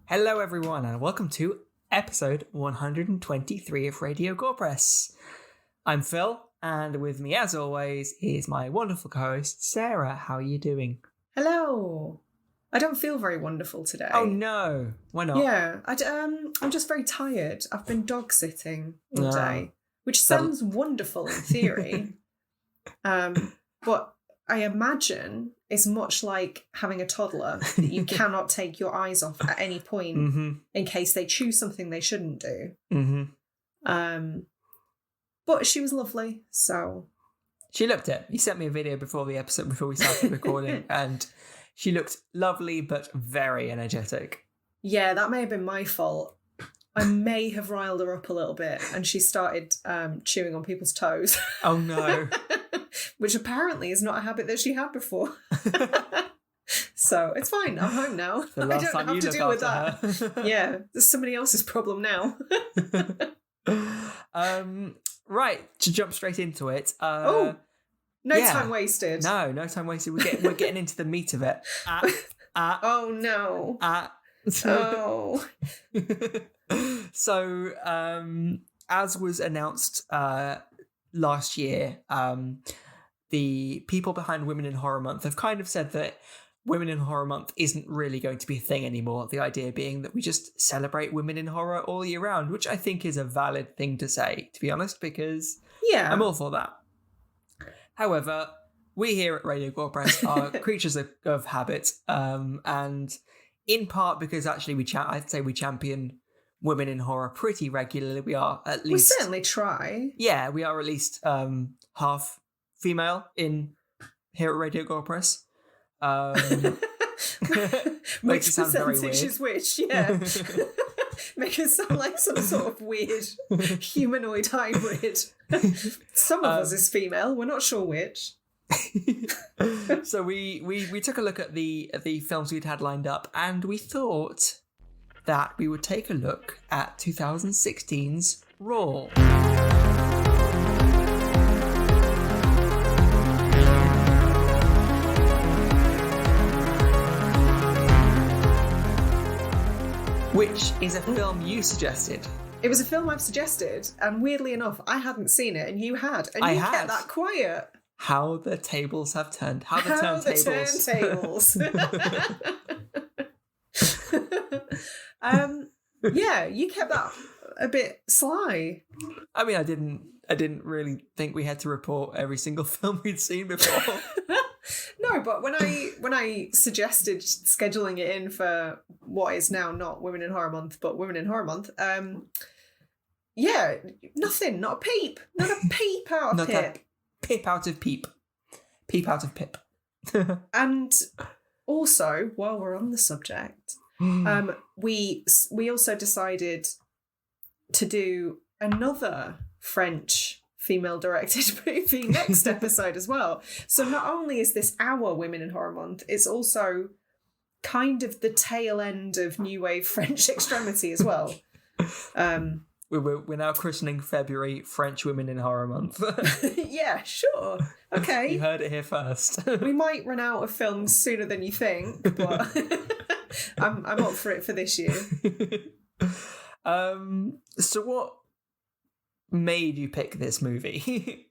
Hello, everyone, and welcome to episode 123 of Radio Gorepress. I'm Phil, and with me, as always, is my wonderful co-host, Sarah. How are you doing? Hello. I don't feel very wonderful today. Oh, no. Why not? Yeah, I'm just very tired. I've been dog sitting all day, which sounds wonderful in theory. But I imagine it's much like having a toddler that you cannot take your eyes off at any point in case they choose something they shouldn't do. But she was lovely, so... She looked it. You sent me a video before the episode, before we started recording, and she looked lovely but very energetic. Yeah, that may have been my fault. I may have riled her up a little bit, and she started chewing on people's toes. Oh, no. Which apparently is not a habit that she had before. So it's fine. I'm home now. I don't have to deal with that. Yeah, there's somebody else's problem now. Right, to jump straight into it. No time wasted. No time wasted. We're getting into the meat of it. Oh no. So, as was announced last year, the people behind Women in Horror Month have kind of said that Women in Horror Month isn't really going to be a thing anymore. The idea being that we just celebrate women in horror all year round, which I think is a valid thing to say, to be honest, because I'm all for that. However, we here at Radio Gorepress are creatures of habit, and in part because actually I'd say we champion women in horror pretty regularly. We are at least... We certainly try. Yeah, we are at least half female here at Radio Gorepress. Which it sound very percentage weird. is which, yeah. Make it sound like some sort of weird humanoid hybrid. Some of us is female, we're not sure which. So we took a look at the films we'd had lined up, and we thought that we would take a look at 2016's Raw. Which is a film you suggested. It was a film I've suggested, and weirdly enough, I hadn't seen it, and you had. And you kept that quiet. How the tables have turned. How the turntables. Yeah, you kept that a bit sly. I mean, I didn't really think we had to report every single film we'd seen before. No, but when I suggested scheduling it in for what is now not Women in Horror Month, but Women in Horror Month, nothing, not a peep out of Pip. Pip out of Peep. Peep out of Pip. And also, while we're on the subject, we also decided to do another French female-directed movie next episode as well. So not only is this our Women in Horror Month, it's also kind of the tail end of New Wave French extremity as well. We're now christening February French Women in Horror Month. Yeah, sure. Okay. You heard it here first. We might run out of films sooner than you think, but I'm up for it for this year. So what made you pick this movie?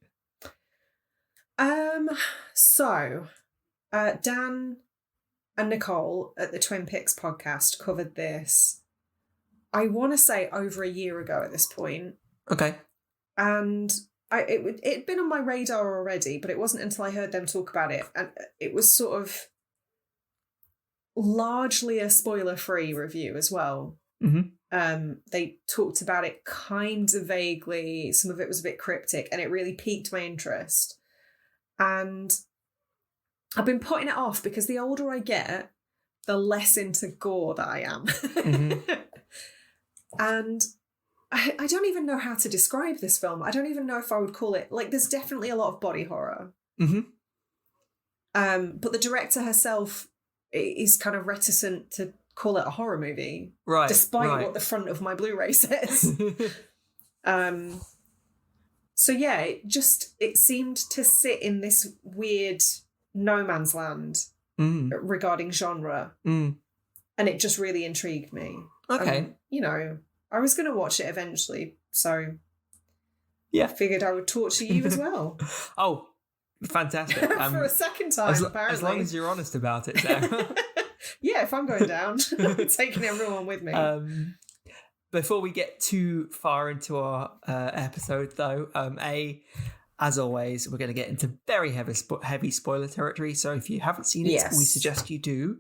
So Dan and Nicole at the Twin Picks podcast covered this, I want to say, over a year ago at this point. Okay. And it'd been on my radar already, but it wasn't until I heard them talk about it. And it was sort of largely a spoiler-free review as well. Mm-hmm. They talked about it kind of vaguely. Some of it was a bit cryptic, and it really piqued my interest. And I've been putting it off because the older I get, the less into gore that I am. Mm-hmm. And I don't even know how to describe this film. I don't even know if I would call it... Like, there's definitely a lot of body horror. Mm-hmm. But the director herself is kind of reticent to call it a horror movie. Right. Despite what the front of my Blu-ray says. So yeah, it seemed to sit in this weird no man's land regarding genre. And it just really intrigued me. Okay. You know, I was going to watch it eventually, so yeah, I figured I would talk to you as well. Oh, fantastic. For a second time, apparently. As long as you're honest about it, Sarah. Yeah, if I'm going down, I'm taking everyone with me. Before we get too far into our episode, though, as always, we're going to get into very heavy spoiler territory. So if you haven't seen it, we suggest you do.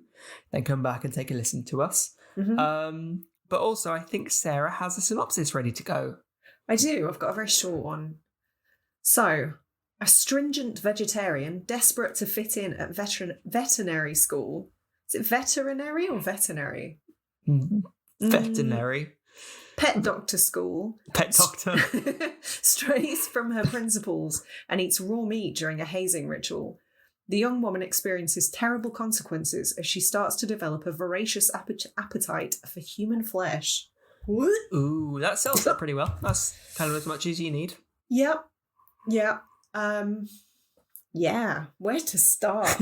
Then come back and take a listen to us. Mm-hmm. But also, I think Sarah has a synopsis ready to go. I do. I've got a very short one. So, a stringent vegetarian desperate to fit in at veterinary school. Is it veterinary or veterinary? Veterinary. Pet doctor school. Pet doctor. Strays from her principles and eats raw meat during a hazing ritual. The young woman experiences terrible consequences as she starts to develop a voracious appetite for human flesh. What? Ooh, that sells it pretty well. That's kind of as much as you need. Yep. Yeah. Yeah. Where to start?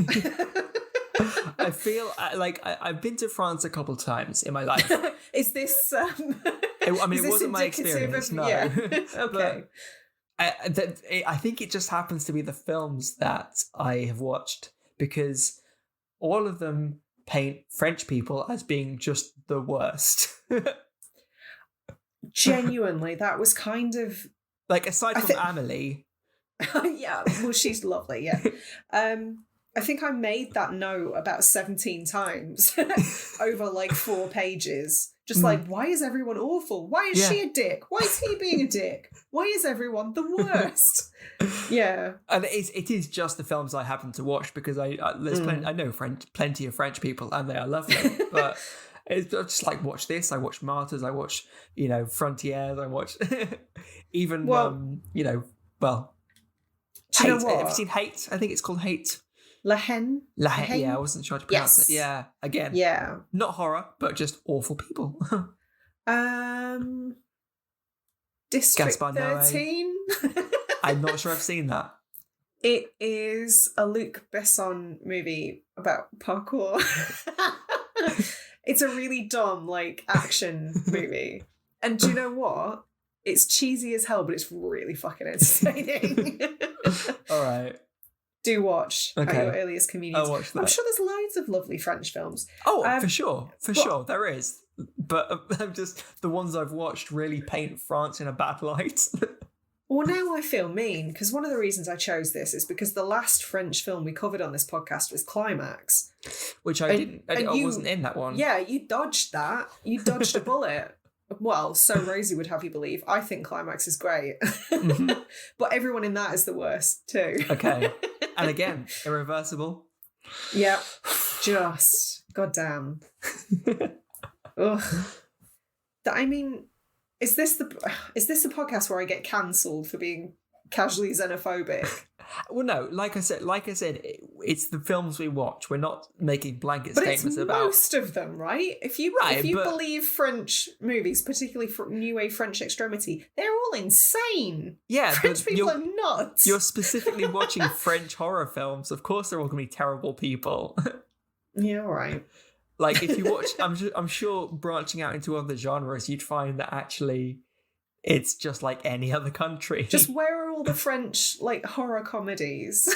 I feel like I've been to France a couple times in my life. Is this? It wasn't my experience. No. Yeah. Okay. I think it just happens to be the films that I have watched, because all of them paint French people as being just the worst. Genuinely, that was kind of like, aside from Amelie. Yeah, well, she's lovely. Yeah. I think I made that note about 17 times over like 4 pages. Just like, why is everyone awful? Why is she a dick? Why is he being a dick? Why is everyone the worst? Yeah. And it is just the films I happen to watch, because I know plenty of French people, and they are lovely. But it's just like, watch this. I watch Martyrs. I watch, Frontiers. I watch even, do you Hate. know what? Have you seen Hate? I think it's called Hate. La Haine? Yeah, I wasn't sure how to pronounce it. Yeah, again. Yeah. Not horror, but just awful people. District 13? I'm not sure I've seen that. It is a Luc Besson movie about parkour. It's a really dumb, action movie. And do you know what? It's cheesy as hell, but it's really fucking entertaining. All right. Do watch at your earliest convenience. I'll watch that. I'm sure there's loads of lovely French films. Oh, for sure, there is. But just the ones I've watched really paint France in a bad light. Well, now I feel mean, because one of the reasons I chose this is because the last French film we covered on this podcast was Climax, which I wasn't in that one. Yeah, you dodged that. You dodged a bullet. Well, so Rosie would have you believe. I think Climax is great. Mm-hmm. But everyone in that is the worst too. Okay. And again, irreversible. Yeah. Just. Goddamn. Ugh. I mean, is this the podcast where I get cancelled for being casually xenophobic? Well, no, like I said, it's the films we watch. We're not making blanket statements about most of them, right? If you believe French movies, particularly New Wave French extremity, they're all insane. Yeah, French people are nuts. You're specifically watching French horror films. Of course, they're all going to be terrible people. Yeah, all right. Like, if you watch, I'm sure branching out into other genres, you'd find that actually it's just like any other country. Just where are all the French, horror comedies?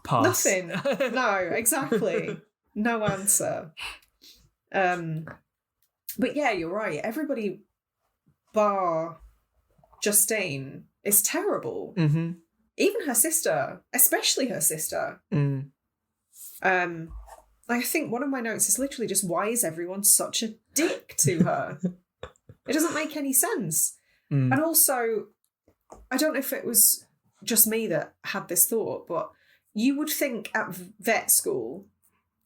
Pass. Nothing. No, exactly. No answer. But yeah, you're right. Everybody bar Justine is terrible. Mm-hmm. Even her sister, especially her sister. Mm. I think one of my notes is literally just, why is everyone such a dick to her? It doesn't make any sense. Mm. And also, I don't know if it was just me that had this thought, but you would think at vet school,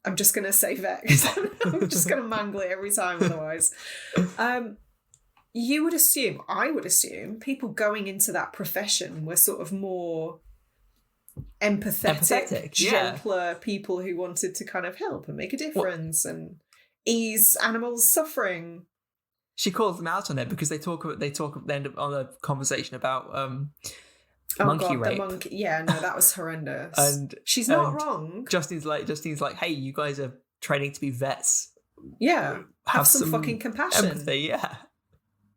I'm just going to say vet because I'm just going to mangle it every time otherwise. I would assume people going into that profession were sort of more empathetic, gentler people who wanted to kind of help and make a difference and ease animals' suffering. She calls them out on it because they talk. They end up on a conversation about monkey God, rape. the monkey. Yeah, no, that was horrendous. And she's not wrong. Justine's like, hey, you guys are training to be vets. Yeah, have some fucking compassion. Empathy, yeah.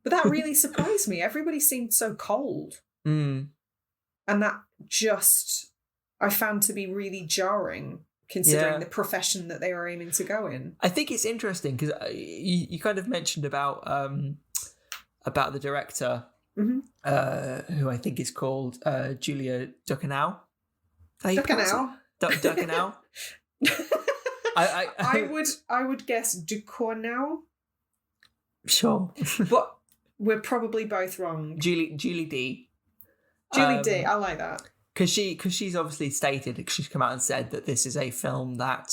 But that really surprised me. Everybody seemed so cold. Mm. And that just, I found to be really jarring, considering the profession that they were aiming to go in. I think it's interesting because you kind of mentioned about the director, who I think is called Julia Ducournau. Ducournau? Ducournau. I would guess Ducournau. Sure. But we're probably both wrong. Julie D. Julie D. I like that. Because she's obviously stated, she's come out and said that this is a film that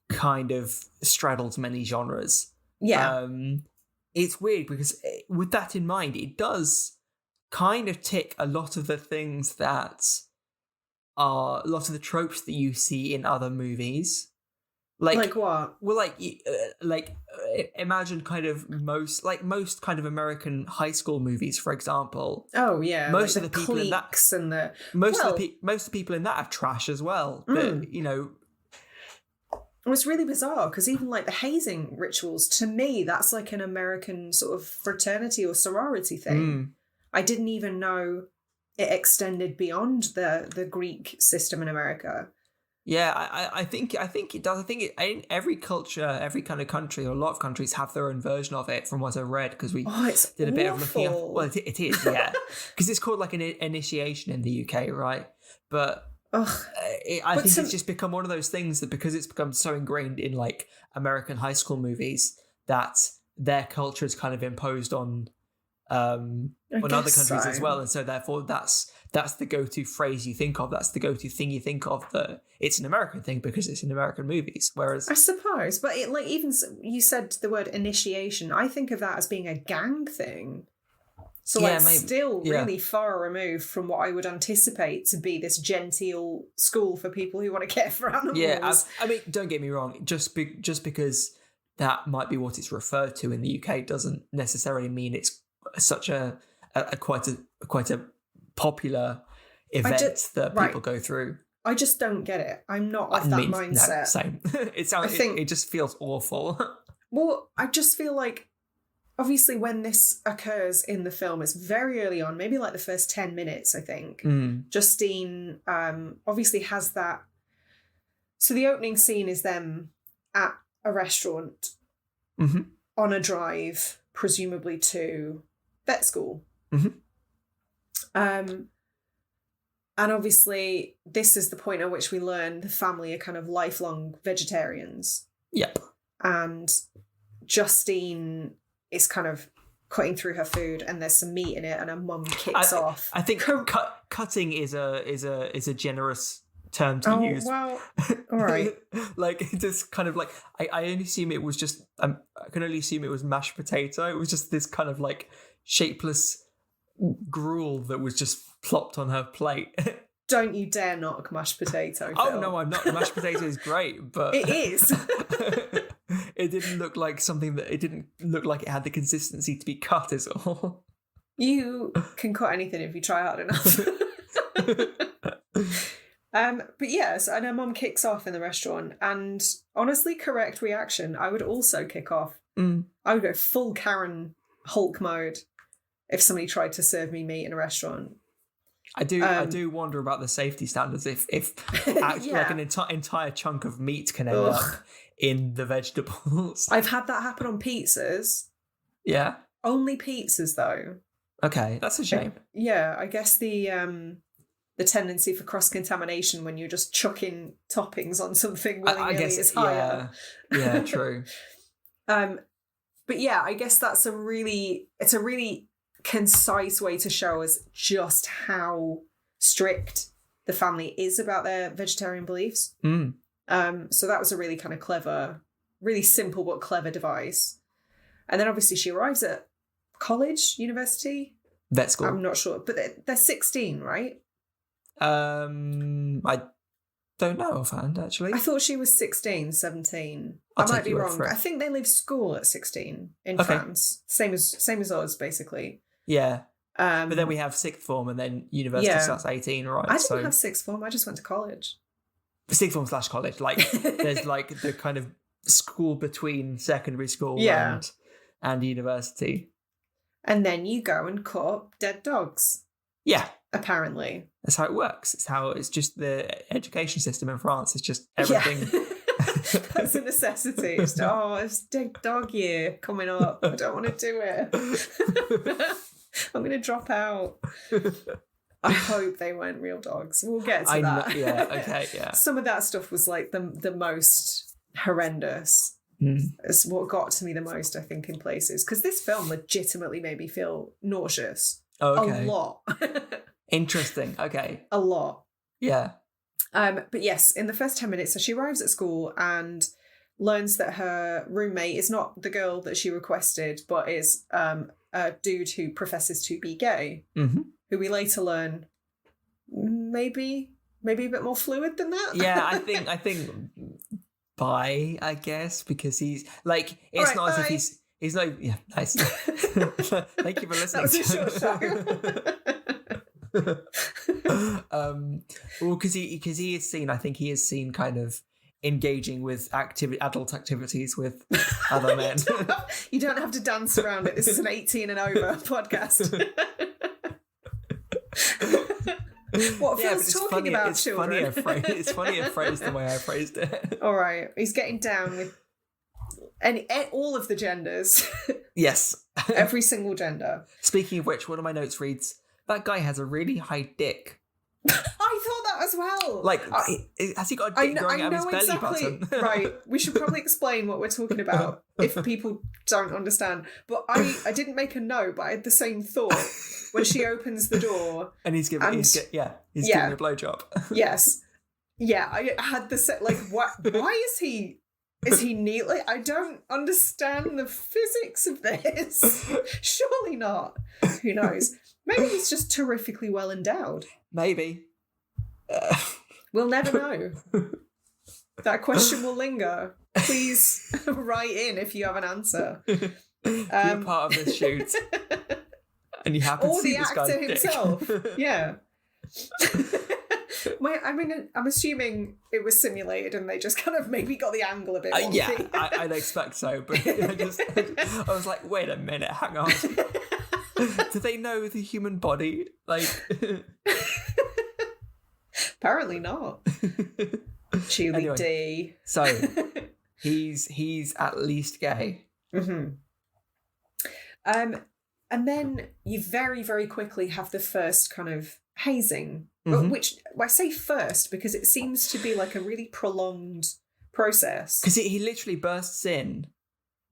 kind of straddles many genres. Yeah. It's weird because with that in mind, it does kind of tick a lot of the things that are a lot of the tropes that you see in other movies. Like what? Well, imagine kind of most kind of American high school movies, for example. Oh yeah, most of the people in that and the most of the people in that have trash as well. But it was really bizarre because even like the hazing rituals, to me, that's like an American sort of fraternity or sorority thing. I didn't even know it extended beyond the Greek system in America. Yeah, I think it does. I think every culture, every kind of country, or a lot of countries have their own version of it. From what I read, because we did a bit of looking up. Well, it is, yeah, because it's called like an initiation in the UK, right? But I think it's just become one of those things that because it's become so ingrained in like American high school movies that their culture is kind of imposed on other countries as well, and so therefore that's the go-to phrase you think of. That's the go-to thing you think of. That it's an American thing because it's in American movies. Whereas I suppose, but it, like even you said the word initiation, I think of that as being a gang thing. So like still really far removed from what I would anticipate to be this genteel school for people who want to care for animals. Yeah, I mean, don't get me wrong. Just because that might be what it's referred to in the UK doesn't necessarily mean it's such a quite a popular event that people go through. I just don't get it. I'm not of that mindset. No, same. It just feels awful. Well, I just feel like obviously when this occurs in the film, it's very early on, maybe like the first 10 minutes, I think. Justine obviously has that. So the opening scene is them at a restaurant on a drive, presumably to vet school. And obviously this is the point at which we learn the family are kind of lifelong vegetarians. Yep. And Justine is kind of cutting through her food and there's some meat in it and her mum kicks off. I think cutting is a generous term to use. Well, all right. Like just kind of like I only assume it was just I can only assume it was mashed potato. It was just this kind of like shapeless gruel that was just plopped on her plate. Don't you dare knock mashed potato, Phil. Oh no, I'm not. Mashed potato is great, but it is. It didn't look like something that it didn't look like it had the consistency to be cut is all. You can cut anything if you try hard enough. But yes, and her mum kicks off in the restaurant, and honestly, correct reaction. I would also kick off. I would go full Karen Hulk mode if somebody tried to serve me meat in a restaurant. I do wonder about the safety standards if actually like an entire chunk of meat can end up in the vegetables. I've had that happen on pizzas. Yeah. Only pizzas though. Okay, that's a shame. Yeah, I guess the tendency for cross-contamination when you're just chucking toppings on something willy-nilly is higher. Yeah, true. But yeah, I guess it's a really concise way to show us just how strict the family is about their vegetarian beliefs. So that was a really kind of clever, really simple but clever device. And then obviously she arrives at college, university, vet school. I'm not sure, but they're 16, right? I don't know offhand, actually. I thought she was 16, 17. I might be wrong. I think they leave school at 16 in France. Same as us, basically. Yeah. But then we have sixth form, and then university starts 18, right? I didn't have sixth form. I just went to college. Sixth form / college. Like, there's like the kind of school between secondary school and university. And then you go and cut up dead dogs. Yeah. Apparently. That's how it works. It's just the education system in France. It's just everything. Yeah. That's a necessity. It's dead dog year coming up. I don't want to do it. I'm going to drop out. I hope they weren't real dogs. We'll get to that. Okay, yeah. Some of that stuff was like the most horrendous. It's what got to me the most, I think, in places. Because this film legitimately made me feel nauseous. Okay. A lot. Interesting. Okay. A lot. Yeah. But yes, in the first 10 minutes, so she arrives at school and learns that her roommate is not the girl that she requested, but is a dude who professes to be gay, who we later learn maybe a bit more fluid than that. Yeah, I think bi, I guess, because he's like, it's right, not as bye. if he's like, yeah, nice. Thank you for listening. That was a short show. Well, because he is seen, I think he is seen kind of engaging with adult activities with other men. You don't have to dance around it. This is an 18 and over podcast. What Phil's talking about children. It's funnier phrased the way I phrased it. All right, he's getting down with all of the genders. Yes. Every single gender. Speaking of which, one of my notes reads, that guy has a really high dick. I thought that as well. Like, has he got a dick growing out of his belly button? Right. We should probably explain what we're talking about if people don't understand. But I didn't make a note, but I had the same thought when she opens the door. And he's giving a blowjob. Yes. Yeah, I had the set, like, what? Why is he neat? Like, I don't understand the physics of this. Surely not. Who knows? Maybe he's just terrifically well endowed. Maybe. We'll never know. That question will linger. Please write in if you have an answer. You're part of this shoot. And you happen to see this guy's dick. Or the actor himself. Yeah. I'm assuming it was simulated and they just kind of maybe got the angle a bit wonky. Yeah, I'd expect so. But I was like, wait a minute, hang on. Do they know the human body? Like, apparently not. Chewy anyway, D. So he's at least gay. And then you very, very quickly have the first kind of hazing, which I say first because it seems to be like a really prolonged process. Because he literally bursts in.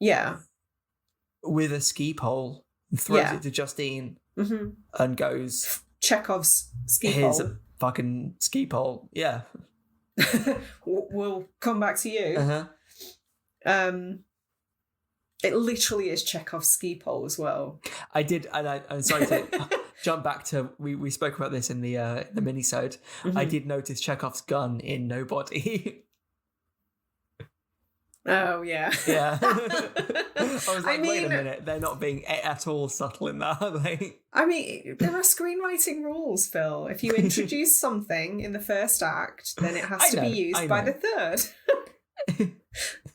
Yeah. With a ski pole. Throws it to Justine and goes, Chekhov's ski pole. Here's a fucking ski pole. Yeah. We'll come back to you. It literally is Chekhov's ski pole as well. I did, and I'm sorry to jump back to, we spoke about this in the mini-sode. I did notice Chekhov's gun in Nobody. Oh, yeah. Yeah. I was like, wait a minute, they're not being at all subtle in that, are they? I mean, there are screenwriting rules, Phil. If you introduce something in the first act, then it has to be used by the third.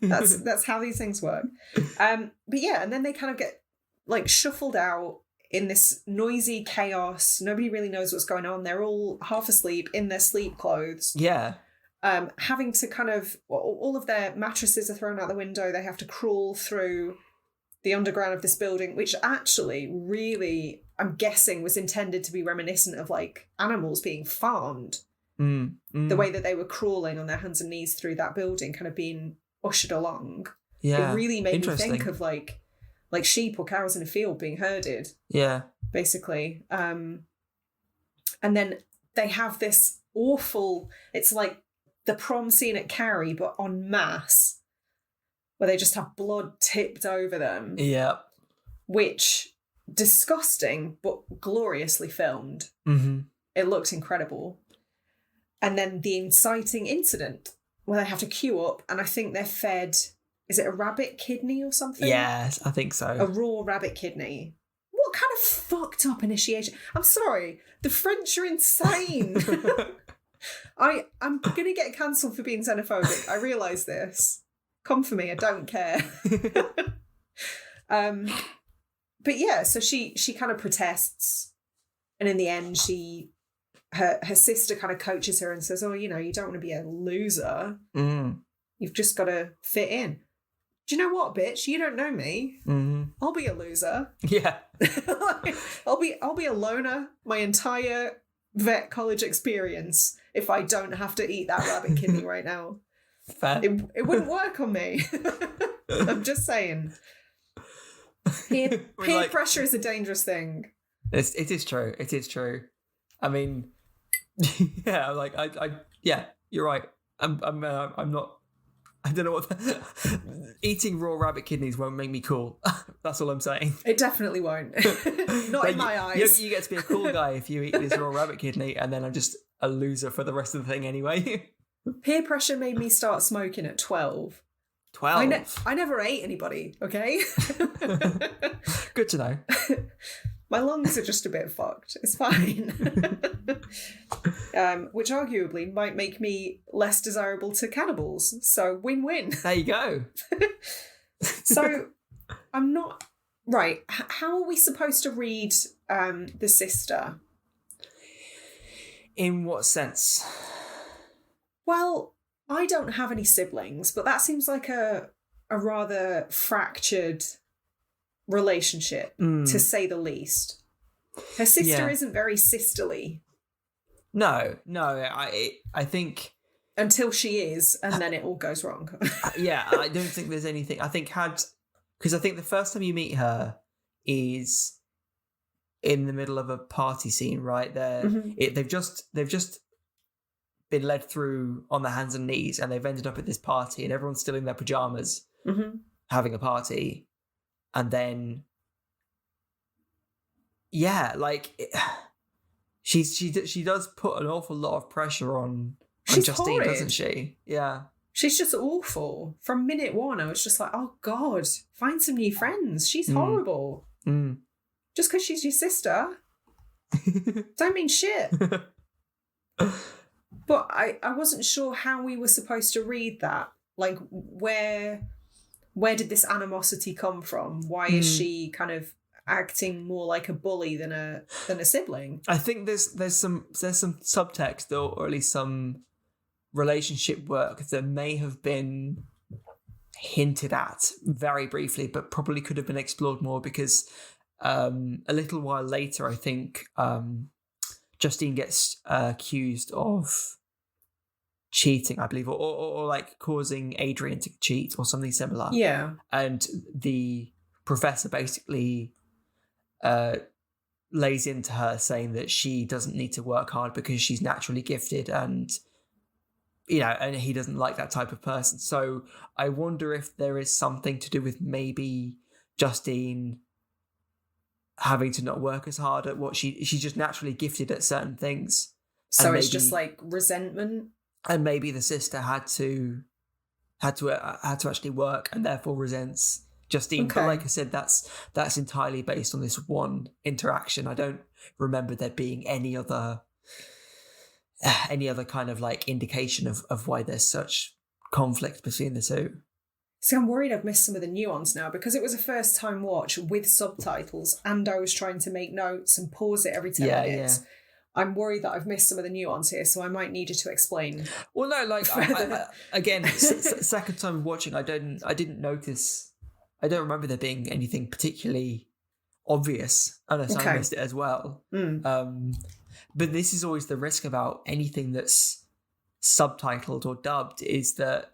That's how these things work. But yeah, and then they kind of get like shuffled out in this noisy chaos. Nobody really knows what's going on. They're all half asleep in their sleep clothes. Yeah. Having to kind of, all of their mattresses are thrown out the window. They have to crawl through the underground of this building, which actually really, I'm guessing, was intended to be reminiscent of like animals being farmed. The way that they were crawling on their hands and knees through that building, kind of being ushered along. Yeah, it really made me think of like sheep or cows in a field being herded. Yeah, basically. And then they have this awful, it's like the prom scene at Carrie, but en masse, where they just have blood tipped over them. Yeah. Which, disgusting, but gloriously filmed. It looked incredible. And then the inciting incident, where they have to queue up, and I think they're fed, is it a rabbit kidney or something? Yes, I think so. A raw rabbit kidney. What kind of fucked up initiation. I'm sorry, the French are insane. I'm gonna get cancelled for being xenophobic. I realise this. Come for me, I don't care. But yeah, so she kind of protests, and in the end, her sister kind of coaches her and says, "Oh, you don't want to be a loser. You've just got to fit in." Do you know what, bitch? You don't know me. I'll be a loser. Yeah. I'll be a loner my entire vet college experience if I don't have to eat that rabbit kidney right now. Fair. It wouldn't work on me. I'm just saying. Peer pressure is a dangerous thing. It is true. It is true. I mean, yeah, like yeah, you're right. I'm not. I don't know what. Eating raw rabbit kidneys won't make me cool. That's all I'm saying. It definitely won't. Not like, in my eyes. You get to be a cool guy if you eat this raw rabbit kidney, and then I'm just a loser for the rest of the thing anyway. Peer pressure made me start smoking at 12. 12? I never ate anybody, okay? Good to know. My lungs are just a bit fucked. It's fine. Which arguably might make me less desirable to cannibals. So win-win. There you go. So I'm not... Right, how are we supposed to read the sister? In what sense? Well, I don't have any siblings, but that seems like a rather fractured relationship, to say the least. Her sister isn't very sisterly. No, I think... Until she is, and then it all goes wrong. Yeah, I don't think there's anything... I think because I think the first time you meet her is in the middle of a party scene, right? They've just been led through on their hands and knees, and they've ended up at this party, and everyone's still in their pajamas, having a party. And then, yeah, like she does put an awful lot of pressure on Justine, horrid. doesn't she? Yeah, she's just awful. From minute one, I was just like, oh God, find some new friends. She's horrible. Just because she's your sister, don't mean shit. But I wasn't sure how we were supposed to read that. Like, where did this animosity come from? Why is she kind of acting more like a bully than a sibling? I think there's some subtext or at least some relationship work that may have been hinted at very briefly, but probably could have been explored more, because a little while later, I think Justine gets accused of cheating, I believe, or like causing Adrian to cheat or something similar. Yeah. And the professor basically lays into her, saying that she doesn't need to work hard because she's naturally gifted, and and he doesn't like that type of person. So I wonder if there is something to do with maybe Justine having to not work as hard at what she's just naturally gifted at certain things. So it's just like resentment. And maybe the sister had to actually work, and therefore resents Justine. Okay. But like I said, that's entirely based on this one interaction. I don't remember there being any other kind of like indication of why there's such conflict between the two. See, I'm worried I've missed some of the nuance now, because it was a first time watch with subtitles, and I was trying to make notes and pause it every 10 minutes. Yeah. I'm worried that I've missed some of the nuance here, so I might need you to explain. Well, no, like again, second time watching, I didn't notice. I don't remember there being anything particularly obvious, unless I missed it as well. But this is always the risk about anything that's subtitled or dubbed, is that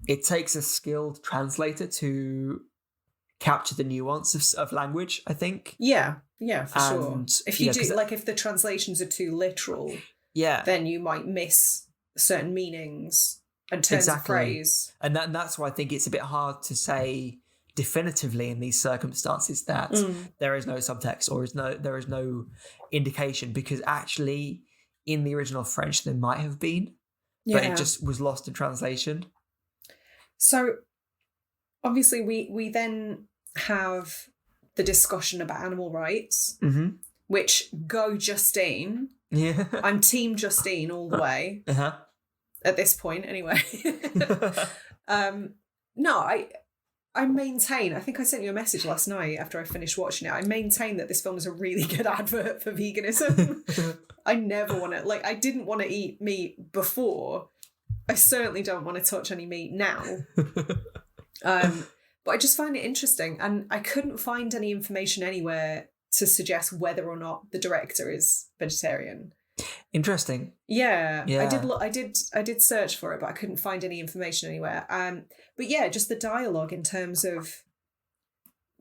it takes a skilled translator to capture the nuance of language, I think. Yeah, for sure. If you do, like, if the translations are too literal, then you might miss certain meanings and turns of phrase. And that's why I think it's a bit hard to say definitively in these circumstances that there is no subtext or there is no indication, because actually in the original French there might have been, but it just was lost in translation. So obviously we then have the discussion about animal rights, which go Justine. Yeah. I'm team Justine all the way. At this point, anyway. No, I maintain, I think I sent you a message last night after I finished watching it. I maintain that this film is a really good advert for veganism. I never want to, like, I didn't want to eat meat before. I certainly don't want to touch any meat now. But I just find it interesting. And I couldn't find any information anywhere to suggest whether or not the director is vegetarian. Interesting. Yeah. I did search for it, but I couldn't find any information anywhere. But yeah, just the dialogue in terms of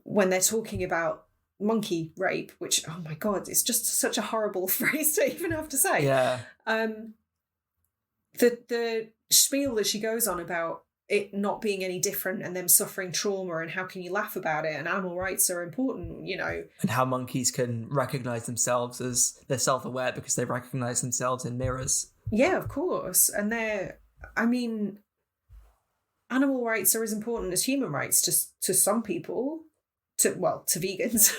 when they're talking about monkey rape, which, oh my God, it's just such a horrible phrase to even have to say. Yeah. The spiel that she goes on about it not being any different and them suffering trauma and how can you laugh about it and animal rights are important, you know. And how monkeys can recognize themselves as they're self-aware because they recognize themselves in mirrors. Yeah, of course. And animal rights are as important as human rights to some people, to vegans.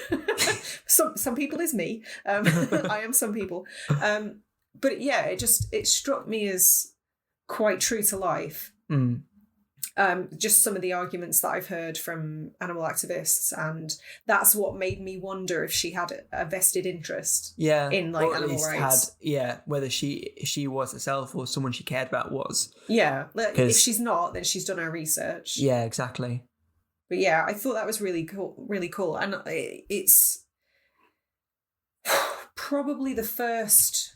some people is me. I am some people. But yeah, it struck me as quite true to life. Just some of the arguments that I've heard from animal activists, and that's what made me wonder if she had a vested interest in like animal rights. Whether she was herself or someone she cared about was. Yeah, if she's not, then she's done her research. Yeah, exactly. But yeah, I thought that was really cool. And it's probably the first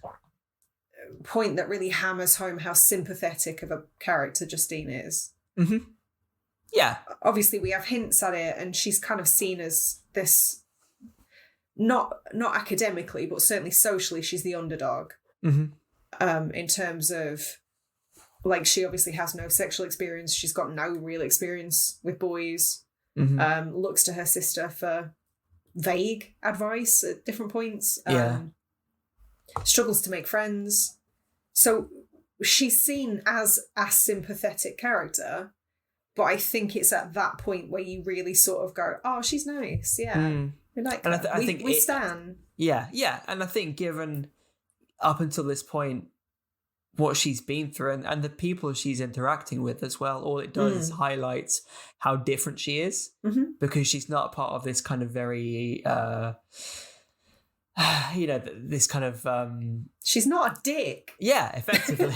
point that really hammers home how sympathetic of a character Justine is. Yeah. Obviously, we have hints at it, and she's kind of seen as this, not academically, but certainly socially, she's the underdog. In terms of, like, she obviously has no sexual experience. She's got no real experience with boys. Looks to her sister for vague advice at different points. Struggles to make friends. So she's seen as a sympathetic character, but I think it's at that point where you really sort of go, oh, she's nice. Yeah. We like her. I think we stan. Yeah. And I think given up until this point, what she's been through and the people she's interacting with as well, all it does is highlights how different she is, because she's not part of this kind of very, this kind of... she's not a dick. Yeah, effectively.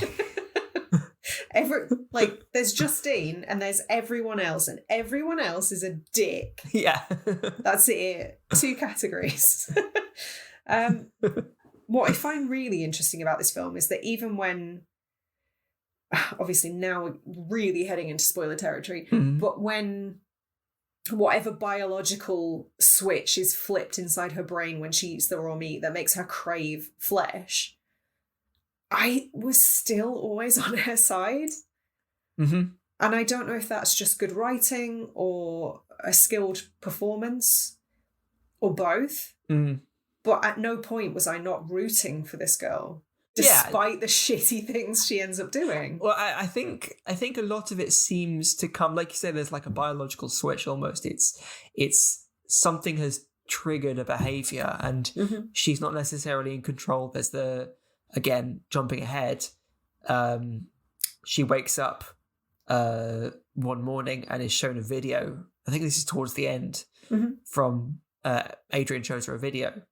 There's Justine and there's everyone else, and everyone else is a dick. Yeah. That's it. 2 categories. What I find really interesting about this film is that even when, obviously now we're really heading into spoiler territory, but when whatever biological switch is flipped inside her brain when she eats the raw meat that makes her crave flesh, I was still always on her side. And I don't know if that's just good writing or a skilled performance or both. But at no point was I not rooting for this girl, despite the shitty things she ends up doing. Well, I think a lot of it seems to come, like you said, there's like a biological switch almost. It's something has triggered a behavior, and she's not necessarily in control. There's again, jumping ahead, she wakes up one morning and is shown a video. I think this is towards the end, from Adrian shows her a video.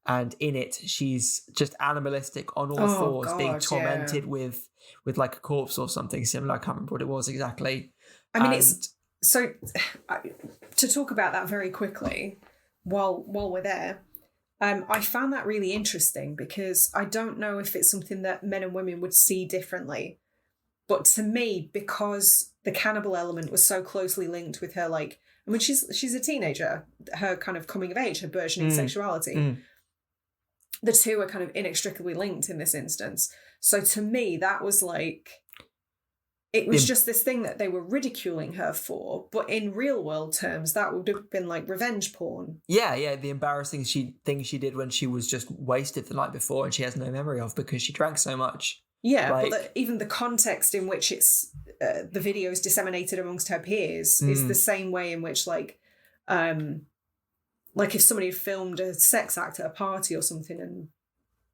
And in it, she's just animalistic on all fours, being tormented with like a corpse or something similar. I can't remember what it was exactly. I mean, it's so to talk about that very quickly while we're there. I found that really interesting because I don't know if it's something that men and women would see differently. But to me, because the cannibal element was so closely linked with her, like, I mean, she's a teenager, her kind of coming of age, her burgeoning sexuality. The two are kind of inextricably linked in this instance. So to me, that was like, it was just this thing that they were ridiculing her for. But in real world terms, that would have been like revenge porn. Yeah. The embarrassing thing she did when she was just wasted the night before and she has no memory of because she drank so much. Yeah, but even the context in which it's the video is disseminated amongst her peers is the same way in which, like, like if somebody had filmed a sex act at a party or something and,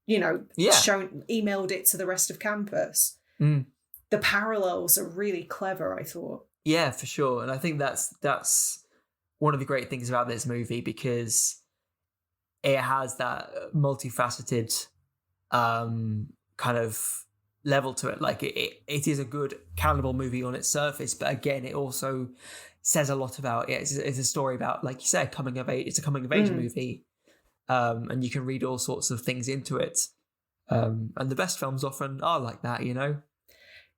emailed it to the rest of campus. The parallels are really clever, I thought. Yeah, for sure. And I think that's one of the great things about this movie, because it has that multifaceted kind of level to it. Like it is a good cannibal movie on its surface, but again, it also says a lot about it. It's a story about, like you said, coming of age. It's a coming of age movie, and you can read all sorts of things into it. And the best films often are like that,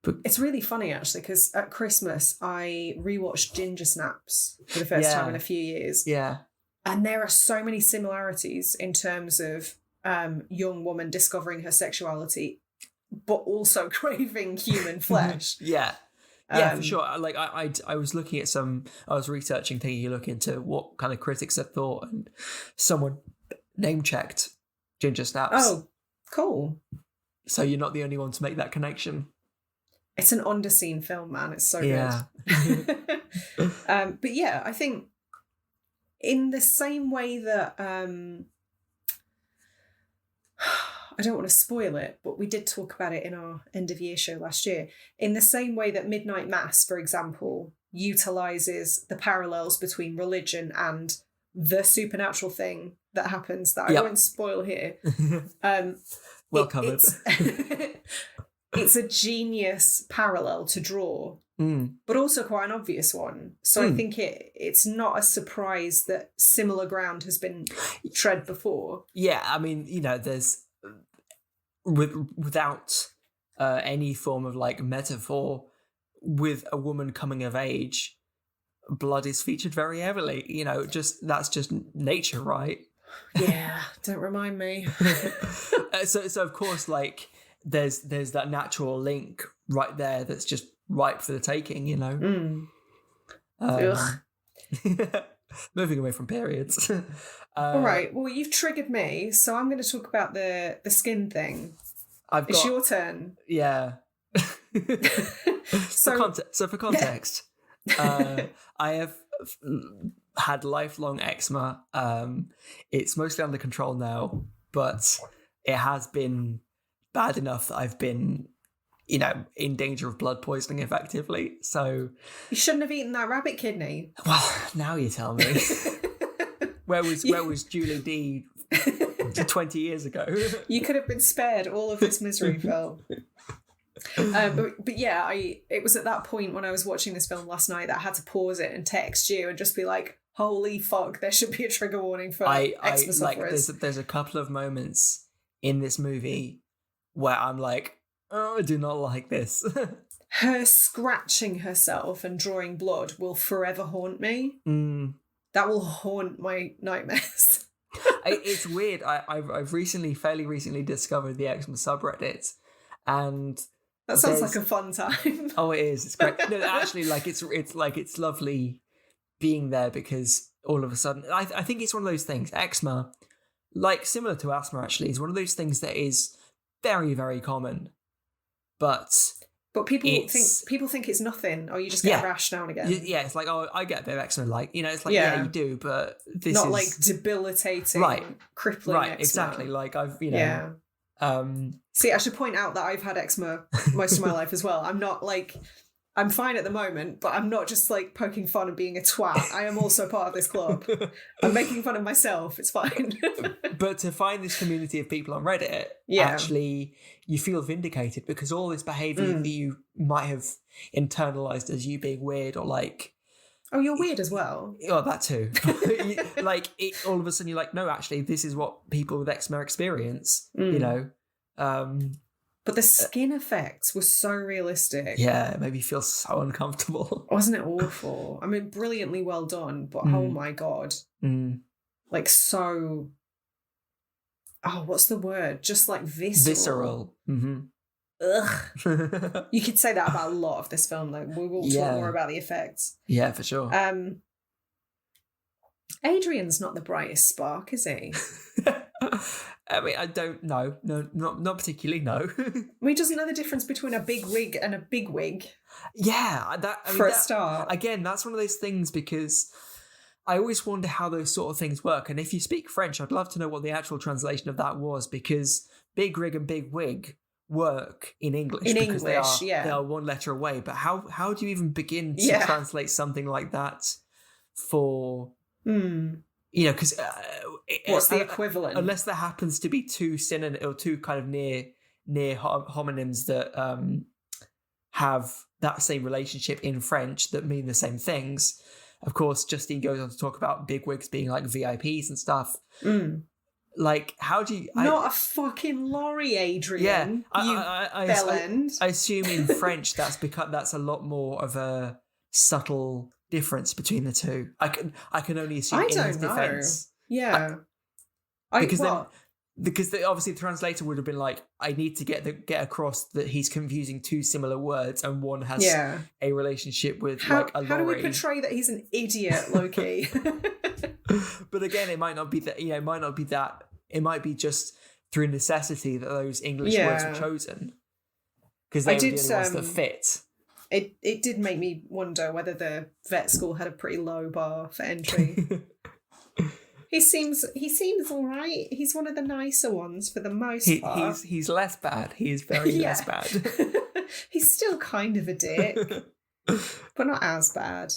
But it's really funny actually, because at Christmas I rewatched Ginger Snaps for the first time in a few years. Yeah, and there are so many similarities in terms of young woman discovering her sexuality, but also craving human flesh. Yeah, for sure. Like I was looking at I was researching, taking a look into what kind of critics had thought, and someone name checked Ginger Snaps. Oh, cool. So you're not the only one to make that connection. It's an underseen film, man. It's so good. But yeah, I think in the same way that I don't want to spoil it, but we did talk about it in our end of year show last year. In the same way that Midnight Mass, for example, utilizes the parallels between religion and the supernatural thing that happens that I won't spoil here. Well covered. It's a genius parallel to draw, but also quite an obvious one. So I think it's not a surprise that similar ground has been tread before. Yeah, I mean, there's without any form of like metaphor, with a woman coming of age, blood is featured very heavily. That's just nature, right? Yeah, don't remind me. So of course, like there's that natural link right there that's just ripe for the taking. Moving away from periods. All right. Well, you've triggered me, so I'm going to talk about the skin thing. It's your turn. Yeah. So for context, I have had lifelong eczema. It's mostly under control now, but it has been bad enough that I've been, in danger of blood poisoning effectively. So you shouldn't have eaten that rabbit kidney. Well, now you tell me. Where was Julie D 20 years ago? You could have been spared all of this misery, Phil. But yeah, it was at that point when I was watching this film last night that I had to pause it and text you and just be like, holy fuck, there should be a trigger warning for eczema sufferers. There's a couple of moments in this movie where I'm like, oh, I do not like this. Her scratching herself and drawing blood will forever haunt me. That will haunt my nightmares. It's weird. I've fairly recently discovered the eczema subreddit, and that sounds like a fun time. Oh, it is. It's great. No, actually, it's lovely being there, because all of a sudden, I think it's one of those things. Eczema, like similar to asthma, actually, is one of those things that is very, very common, but people think it's nothing, or you just get a rash now and again. Yeah, it's like, oh, I get a bit of eczema, like, it's like, yeah, you do, but this not is like debilitating, crippling eczema. Exactly, like I've, See, I should point out that I've had eczema most of my life as well. I'm not like, I'm fine at the moment, but I'm not just like poking fun and being a twat. I am also part of this club. I'm making fun of myself. It's fine. But to find this community of people on Reddit, actually, you feel vindicated, because all this behaviour that you might have internalized as you being weird, or like, oh, you're weird as well. Oh, that too. Like, all of a sudden you're like, no, actually, this is what people with eczema experience. But the skin effects were so realistic. Yeah, it made me feel so uncomfortable. Wasn't it awful? I mean, brilliantly well done, but oh my God. Like, so... Oh, what's the word? Just like visceral. Ugh. You could say that about a lot of this film, though. We will talk more about the effects. Yeah, for sure. Adrian's not the brightest spark, is he? I mean, I don't know. No, not particularly, no. I mean, he doesn't know the difference between a big wig and a big wig. Yeah. For a start. Again, that's one of those things, because I always wonder how those sort of things work. And if you speak French, I'd love to know what the actual translation of that was, because big rig and big wig work in English because they are one letter away. But how do you even begin to translate something like that for because what's the equivalent? Unless there happens to be two kind of near homonyms that have that same relationship in French that mean the same things. Of course, Justine goes on to talk about bigwigs being like VIPs and stuff. Like, how do you... Not a fucking lorry, Adrian. Yeah, I assume in French that's a lot more of a subtle difference between the two. I can only assume in his defense. Yeah. Because obviously the translator would have been like, I need to get across that he's confusing two similar words and one has a relationship with like a lorry. How do we portray that he's an idiot, Loki? But again, it might not be that. It might not be that. It might be just through necessity that those English words were chosen because they were the only ones that fit. It did make me wonder whether the vet school had a pretty low bar for entry. He seems all right. He's one of the nicer ones for the most part. He's less bad. He is very less bad. He's still kind of a dick, but not as bad.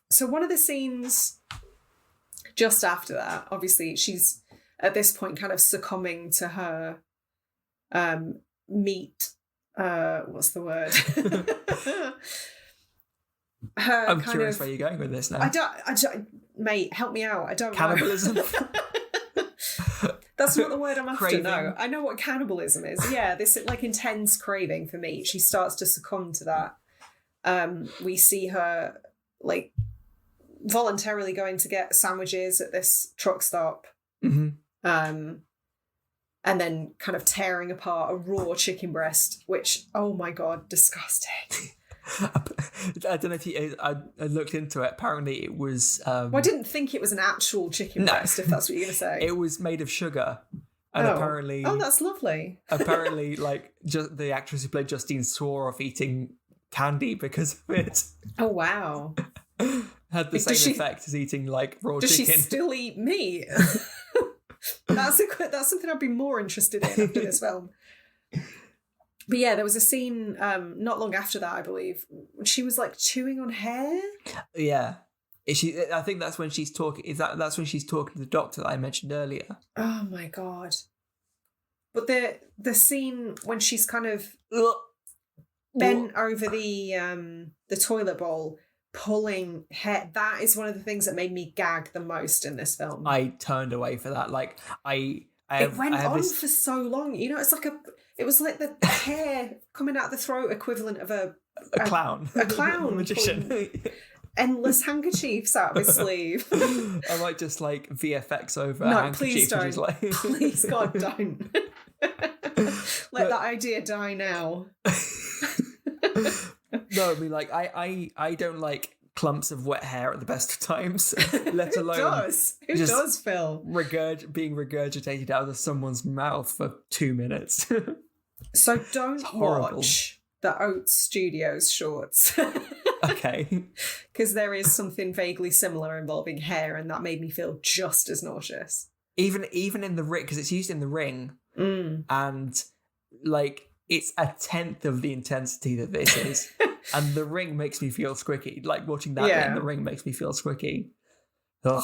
So one of the scenes just after that, obviously she's at this point kind of succumbing to her meat. What's the word? I'm curious where you're going with this now. I don't, mate, help me out. I don't Cannibalism. know. That's not the word I'm after. Craving. No, I know what cannibalism is. Yeah, this like intense craving for meat. She starts to succumb to that. We see her like voluntarily going to get sandwiches at this truck stop. And then kind of tearing apart a raw chicken breast, which, oh my God, disgusting. I don't know if I looked into it. Apparently it was... well, I didn't think it was an actual chicken breast, if that's what you're going to say. It was made of sugar. And apparently... Oh, that's lovely. Apparently, like, just the actress who played Justine swore off eating candy because of it. Oh, wow. Had the same effect as eating, like, raw chicken. Does she still eat meat? That's something I'd be more interested in after this film. But yeah, there was a scene not long after that, I believe, when she was like chewing on hair. Yeah, I think that's when she's talking. That's when she's talking to the doctor that I mentioned earlier. Oh my God! But the scene when she's kind of bent over the toilet bowl, pulling hair. That is one of the things that made me gag the most in this film. I turned away for that. Like it went on for so long. You know, it was like the hair coming out the throat equivalent of a clown. A clown. Magician. Endless handkerchiefs out of his sleeve. I might just like VFX over a handkerchief. Please don't. Just like... Please, God, don't. Let that idea die now. No, I mean, like, I don't like clumps of wet hair at the best of times, let alone Who does, Phil? Being regurgitated out of someone's mouth for 2 minutes. So don't watch the Oats Studios shorts. Okay. Because there is something vaguely similar involving hair, and that made me feel just as nauseous. Even in the ring, because it's used in the ring, and like it's a tenth of the intensity that this is. And the ring makes me feel squicky. Like watching that in the ring makes me feel squicky. Ugh,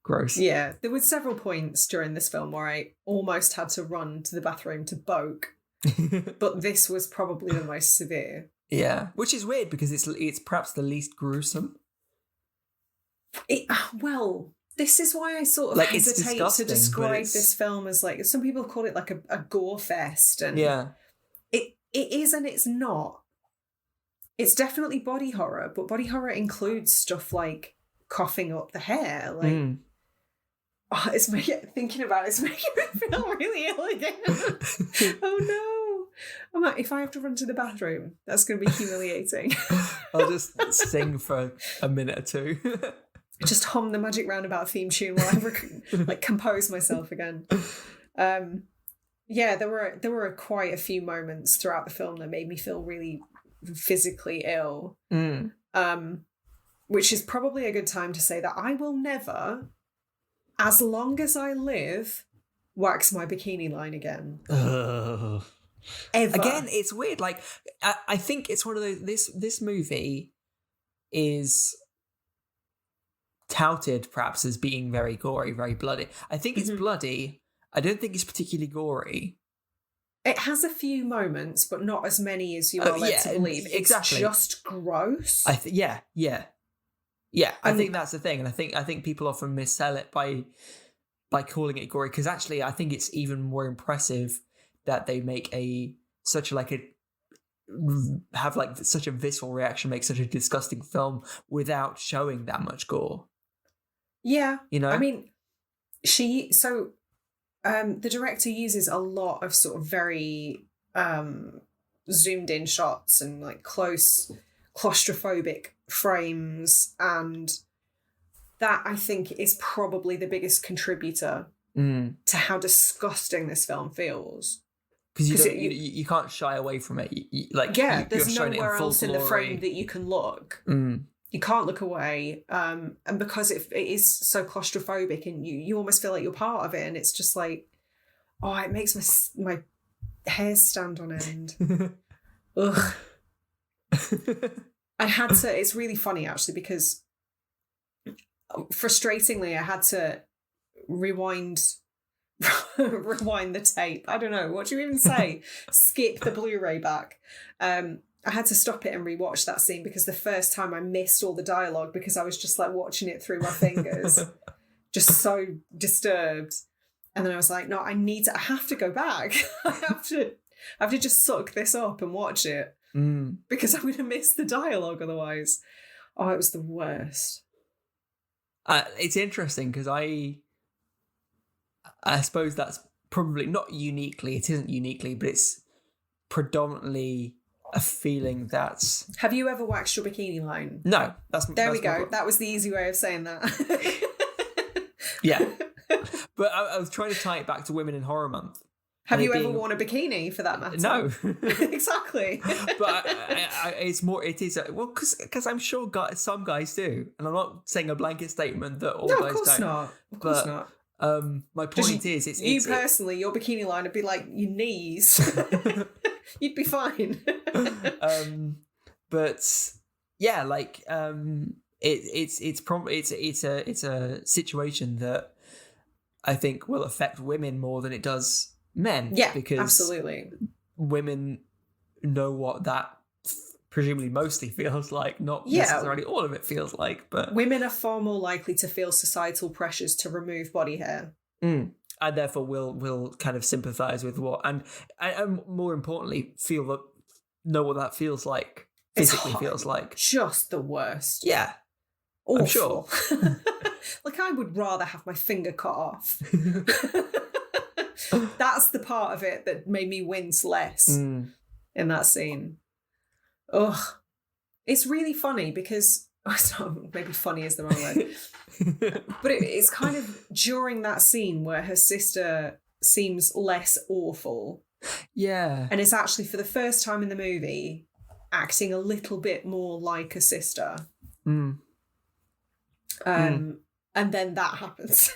gross. Yeah, there were several points during this film where I almost had to run to the bathroom to boke. But this was probably the most severe. Yeah, which is weird because it's perhaps the least gruesome. Well, this is why I sort of hesitate to describe this film as like, some people call it like a gore fest, and it is and it's not. It's definitely body horror, but body horror includes stuff like coughing up the hair. Like, it's thinking about it's making me feel really ill again. Oh no! I'm like, if I have to run to the bathroom, that's going to be humiliating. I'll just sing for a minute or two. Just hum the Magic Roundabout theme tune while I compose myself again. Yeah, there were quite a few moments throughout the film that made me feel really physically ill. which is probably a good time to say that I will never, as long as I live, wax my bikini line again. Ugh. Ever. Again, it's weird. Like, I think it's one of those. This movie is touted perhaps as being very gory, very bloody. I think it's bloody. I don't think it's particularly gory. It has a few moments, but not as many as you are led to believe. Exactly. It's just gross. I think I think that's the thing, and I think people often missell it by calling it gory, because actually I think it's even more impressive that they make such a visceral reaction, make such a disgusting film without showing that much gore. Yeah. You know? I mean, the director uses a lot of sort of very zoomed in shots and like close claustrophobic frames, and that I think is probably the biggest contributor to how disgusting this film feels. Because you can't shy away from it. There's nowhere else in the frame that you can look. You can't look away, and because it is so claustrophobic, and you almost feel like you're part of it, and it's just like, oh, it makes my hair stand on end. Ugh. It's really funny actually, because frustratingly I had to rewind the tape. I don't know, what do you even say? Skip the Blu-ray back. I had to stop it and rewatch that scene, because the first time I missed all the dialogue because I was just like watching it through my fingers, just so disturbed. And then I was like, no, I have to go back. I have to just suck this up and watch it, because I'm going to miss the dialogue otherwise. Oh, it was the worst. It's interesting because I suppose that's probably not uniquely, it isn't uniquely, but it's predominantly a feeling that's... Have you ever waxed your bikini line? No. There we go. That was the easy way of saying that. Yeah. But I was trying to tie it back to Women in Horror Month. Have you ever worn a bikini, for that matter? No. Exactly. But because I'm sure some guys do. And I'm not saying a blanket statement that all guys don't. No, of course not. Of course not. My point is... It's personally, your bikini line would be like your knees. You'd be fine. But yeah, like it's a situation that I think will affect women more than it does men. Yeah, because absolutely. Women know what that presumably mostly feels like, not necessarily all of it feels like, but women are far more likely to feel societal pressures to remove body hair. And therefore will kind of sympathise with what and more importantly know what that feels like, physically feels like. Just the worst. Yeah. Awful. I'm sure. Like, I would rather have my finger cut off. That's the part of it that made me wince less in that scene. Ugh. It's really funny because... maybe funny is the wrong word. But it's kind of during that scene where her sister seems less awful. Yeah. And it's actually, for the first time in the movie, acting a little bit more like a sister. And then that happens.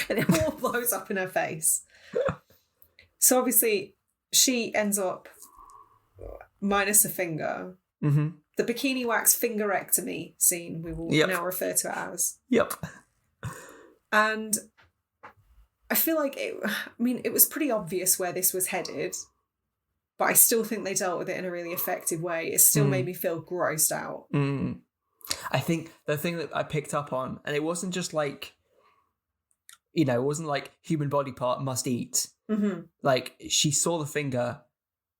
And it all blows up in her face. So obviously, she ends up minus a finger. The bikini wax fingerectomy scene, we will now refer to it as. Yep. And I feel like it was pretty obvious where this was headed, but I still think they dealt with it in a really effective way. It still made me feel grossed out. I think the thing that I picked up on, and it wasn't just like, it wasn't like human body part must eat. Like, she saw the finger,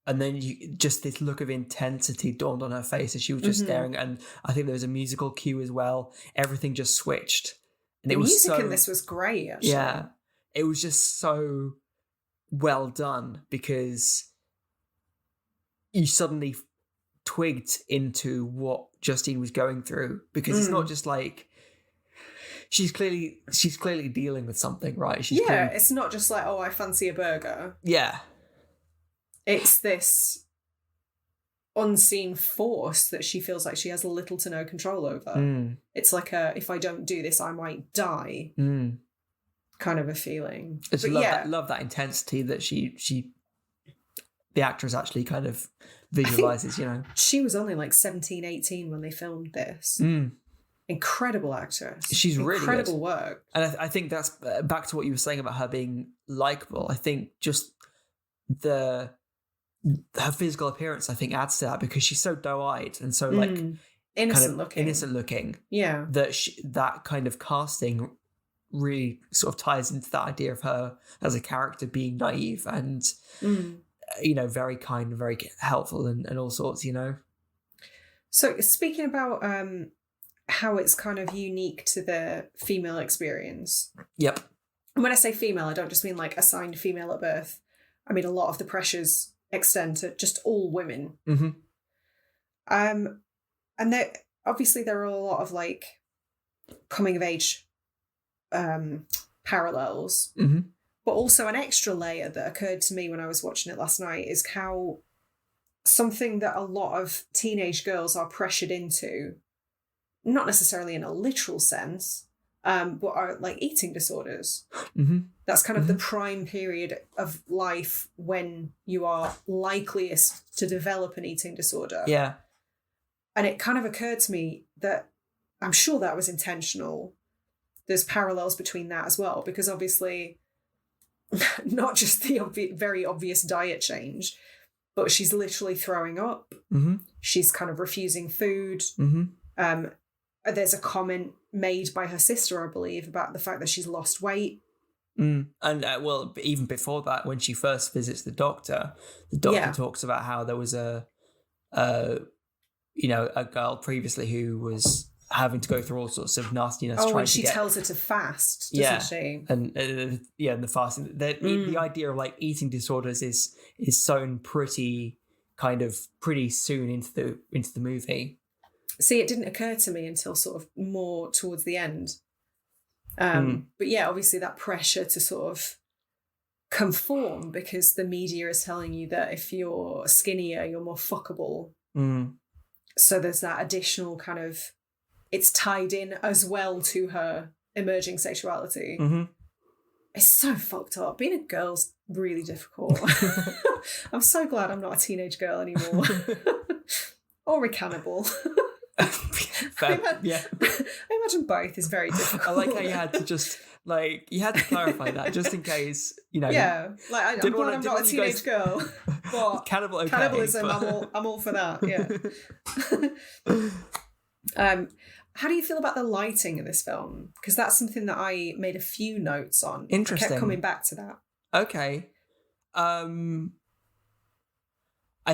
and then just this look of intensity dawned on her face as she was just staring. And I think there was a musical cue as well. Everything just switched. And the music in this was great, actually. Yeah. It was just so well done, because you suddenly twigged into what Justine was going through, because it's not just like she's clearly dealing with something, right? It's not just like, oh, I fancy a burger. Yeah. It's this unseen force that she feels like she has little to no control over. It's like if I don't do this, I might die kind of a feeling. It's love that intensity that she the actress actually kind of visualizes, you know. She was only like 17, 18 when they filmed this. Incredible actress. She's really incredible good. Work. And I think that's back to what you were saying about her being likable. I think just her physical appearance, I think, adds to that, because she's so doe-eyed and so like innocent looking. Yeah. That kind of casting really sort of ties into that idea of her as a character being naive and you know, very kind and very helpful and all sorts, you know. So speaking about how it's kind of unique to the female experience. Yep. And when I say female, I don't just mean like assigned female at birth. I mean, a lot of the pressures extend to just all women. And there are a lot of like coming of age parallels. But also an extra layer that occurred to me when I was watching it last night is how something that a lot of teenage girls are pressured into, not necessarily in a literal sense, but are like eating disorders. That's kind of the prime period of life when you are likeliest to develop an eating disorder. Yeah. And it kind of occurred to me that I'm sure that was intentional. There's parallels between that as well, because obviously not just the very obvious diet change, but she's literally throwing up. She's kind of refusing food. There's a comment made by her sister, I believe, about the fact that she's lost weight. And well, even before that, when she first visits the doctor talks about how there was a girl previously who was having to go through all sorts of nastiness. And she tells her to fast, doesn't she? And and the fasting. The idea of like eating disorders is sown pretty soon into the movie. See, it didn't occur to me until sort of more towards the end. But yeah, obviously that pressure to sort of conform, because the media is telling you that if you're skinnier, you're more fuckable. So there's that additional kind of, it's tied in as well to her emerging sexuality. It's so fucked up. Being a girl's really difficult. I'm so glad I'm not a teenage girl anymore. Or a cannibal. I imagine both is very difficult. I like how you had to just clarify that just in case, you know. Yeah, like I'm glad I'm not a teenage girl. But cannibalism, but... I'm all for that. Yeah. How do you feel about the lighting in this film? Because that's something that I made a few notes on. Interesting. I kept coming back to that. Okay. I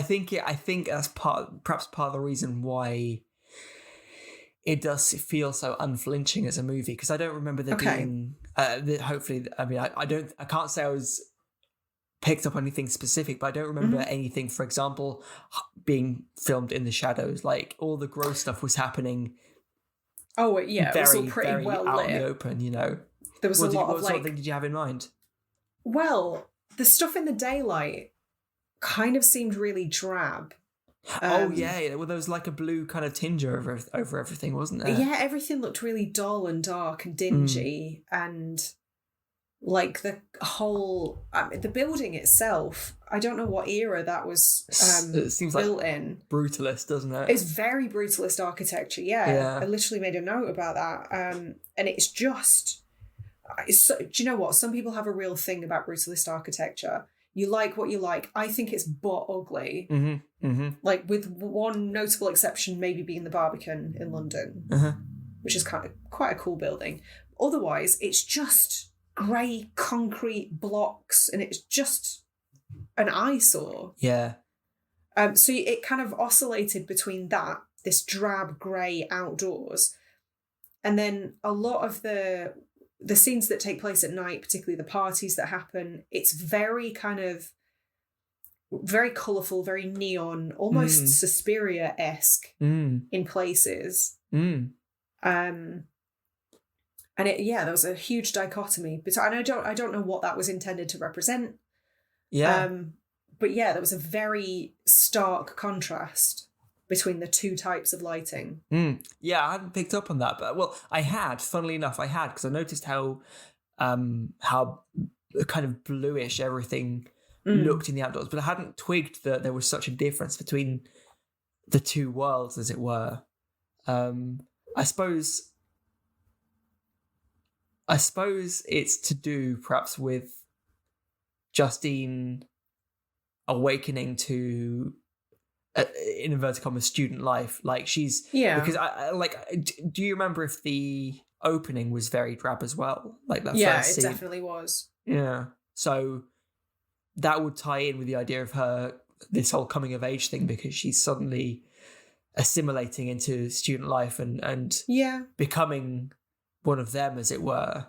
think that's perhaps part of the reason why it does feel so unflinching as a movie, because I don't remember there being. Hopefully, I mean, I can't say I was picked up on anything specific, but I don't remember anything, for example, being filmed in the shadows. Like all the gross stuff was happening. Oh yeah, it was all pretty very well out lit. in the open, you know. There was what a lot of what sort of thing did you have in mind? Well, the stuff in the daylight kind of seemed really drab. Well, there was like a blue kind of tinge over everything, wasn't there? Yeah, everything looked really dull and dark and dingy, and like the whole the building itself. I don't know what era that was it seems built like in. Brutalist, doesn't it? It's very brutalist architecture. Yeah. I literally made a note about that, and it's just. Do you know what? Some people have a real thing about brutalist architecture. You like what you like. I think it's butt ugly. Like with one notable exception, maybe being the Barbican in London, which is quite a cool building. Otherwise, it's just grey concrete blocks, and it's just an eyesore. Yeah. So it kind of oscillated between this drab grey outdoors, and then a lot of the scenes that take place at night, particularly the parties that happen, it's very kind of very colourful, very neon, almost Suspiria-esque in places. And there was a huge dichotomy. But I don't know what that was intended to represent. Yeah. But yeah, there was a very stark contrast between the two types of lighting. Yeah, I hadn't picked up on that, but I had. Funnily enough, I had, because I noticed how kind of bluish everything looked in the outdoors, but I hadn't twigged that there was such a difference between the two worlds, as it were. I suppose it's to do perhaps with Justine awakening to, in inverted commas, student life. Like she's, because I do you remember if the opening was very drab as well? Like that first scene? Yeah, it definitely was. Yeah, so that would tie in with the idea of her, this whole coming of age thing, because she's suddenly assimilating into student life and becoming one of them, as it were.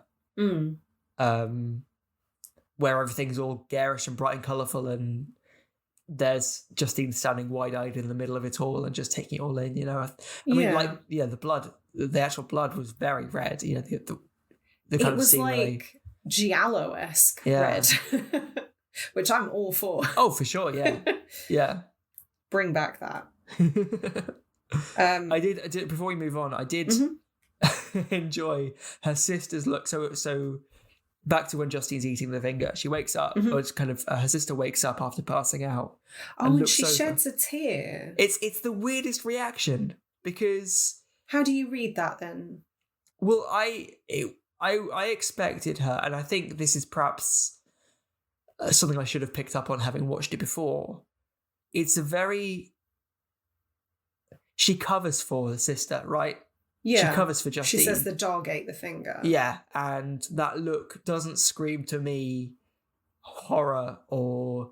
Where everything's all garish and bright and colourful, and there's Justine standing wide-eyed in the middle of it all and just taking it all in, I mean, the blood, the actual blood was very red, the kind of scene like giallo-esque red, which I'm all for. Oh, for sure, yeah. Bring back that. I did before we move on, I did enjoy her sister's look. So back to when Justine's eating the finger, she wakes up, or it's kind of her sister wakes up after passing out. And she sheds a tear. It's the weirdest reaction, because how do you read that then? Well, I expected her, and I think this is perhaps something I should have picked up on having watched it before. It's she covers for the sister, right? Yeah. She covers for Justine. She says the dog ate the finger. Yeah, and that look doesn't scream to me horror or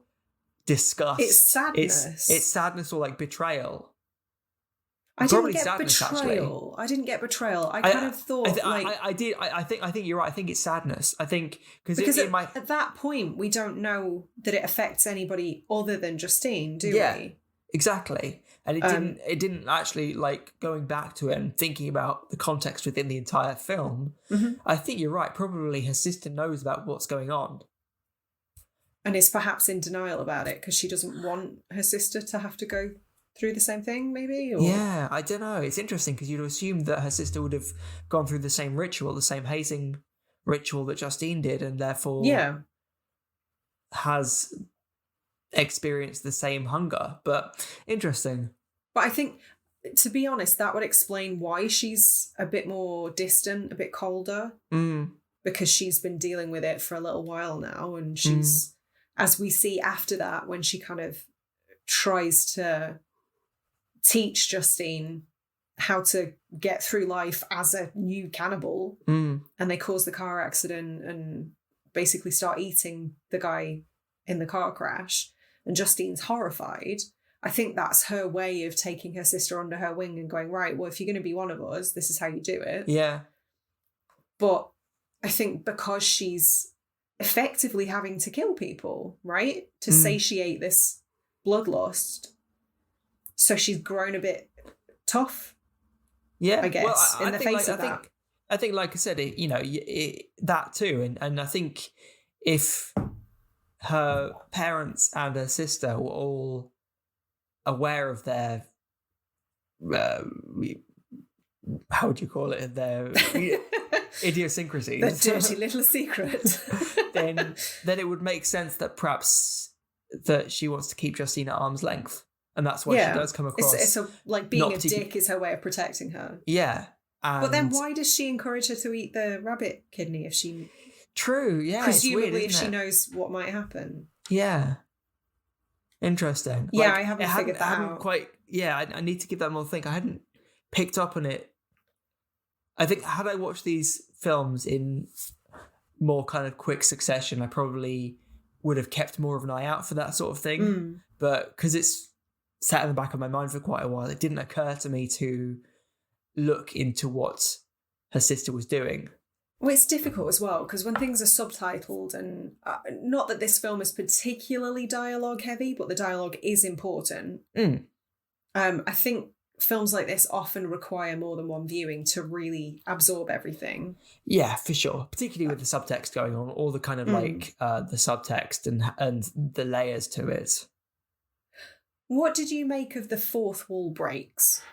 disgust. It's sadness. It's sadness or like betrayal. I didn't get betrayal. I didn't get betrayal. I kind of thought I did. I think you're right. I think it's sadness. I think because at that point we don't know that it affects anybody other than Justine, do we? Exactly. And it didn't actually, like, going back to it and thinking about the context within the entire film, I think you're right. Probably her sister knows about what's going on. And is perhaps in denial about it because she doesn't want her sister to have to go through the same thing, maybe? Or... Yeah, I don't know. It's interesting because you'd assume that her sister would have gone through the same ritual, the same hazing ritual that Justine did, and therefore has experienced the same hunger. But interesting. But I think, to be honest, that would explain why she's a bit more distant, a bit colder. Because she's been dealing with it for a little while now, and she's, as we see after that, when she kind of tries to teach Justine how to get through life as a new cannibal, and they cause the car accident and basically start eating the guy in the car crash, and Justine's horrified. I think that's her way of taking her sister under her wing and going, right, well, if you're going to be one of us, this is how you do it. Yeah. But I think because she's effectively having to kill people, right, to satiate this bloodlust, so she's grown a bit tough. Yeah, I guess in the face of that. I think, like I said, that too, and I think if her parents and her sister were all aware of their how would you call it, their idiosyncrasies, the dirty little secret, then it would make sense that perhaps that she wants to keep Justine at arm's length, and that's why she does come across. It's like being a dick is her way of protecting her. Yeah, but then why does she encourage her to eat the rabbit kidney if she? True, yeah, presumably if she knows what might happen. Yeah. Interesting. Yeah, I haven't figured that out. I need to give that more think. I hadn't picked up on it. I think had I watched these films in more kind of quick succession, I probably would have kept more of an eye out for that sort of thing. But because it's sat in the back of my mind for quite a while, it didn't occur to me to look into what her sister was doing. Well, it's difficult as well, because when things are subtitled, and not that this film is particularly dialogue heavy, but the dialogue is important. I think films like this often require more than one viewing to really absorb everything. Yeah, for sure. Particularly with the subtext going on, all the kind of like the subtext and the layers to it. What did you make of the fourth wall breaks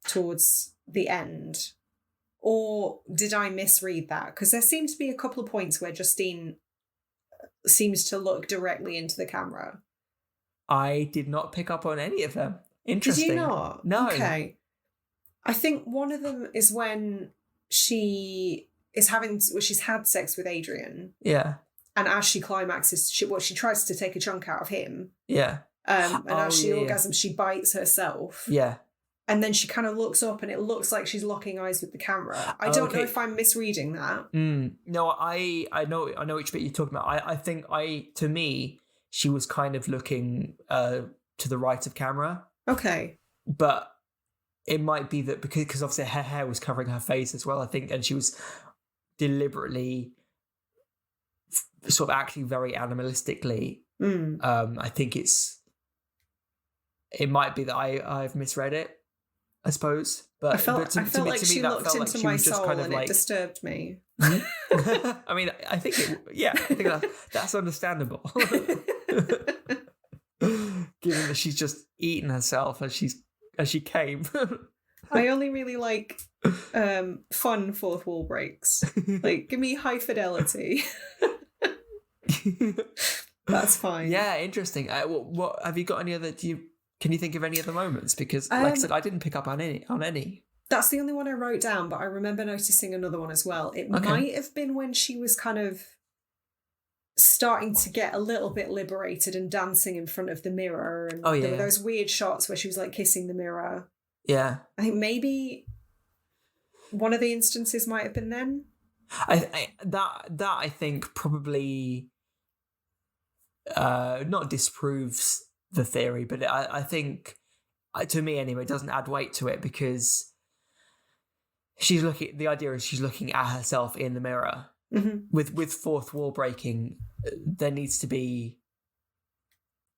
towards the end? Or did I misread that? Because there seemed to be a couple of points where Justine seems to look directly into the camera. I did not pick up on any of them. Interesting. Did you not? No. Okay. I think one of them is when she is she's had sex with Adrian. Yeah. And as she climaxes, she tries to take a chunk out of him. Yeah. And as she orgasms, she bites herself. Yeah. And then she kind of looks up and it looks like she's locking eyes with the camera. I don't know if I'm misreading that. No, I know which bit you're talking about. I think to me, she was kind of looking to the right of camera. Okay. But it might be that because obviously her hair was covering her face as well, I think, and she was deliberately sort of acting very animalistically. I think it might be that I've misread it, I suppose. But I felt like she looked into my soul and it disturbed me. I mean, I think that's understandable. Given that she's just eaten herself as she came. I only really like fun fourth wall breaks. Like, give me high fidelity. That's fine. Yeah, interesting. What have you got? Any other? Can you think of any other moments? Because, like I said, I didn't pick up on any. That's the only one I wrote down, but I remember noticing another one as well. It might have been when she was kind of starting to get a little bit liberated and dancing in front of the mirror. And there were those weird shots where she was like kissing the mirror. Yeah. I think maybe one of the instances might have been then. I think probably not disproves the theory, but I think, to me anyway, it doesn't add weight to it because the idea is she's looking at herself in the mirror. With fourth wall breaking, there needs to be,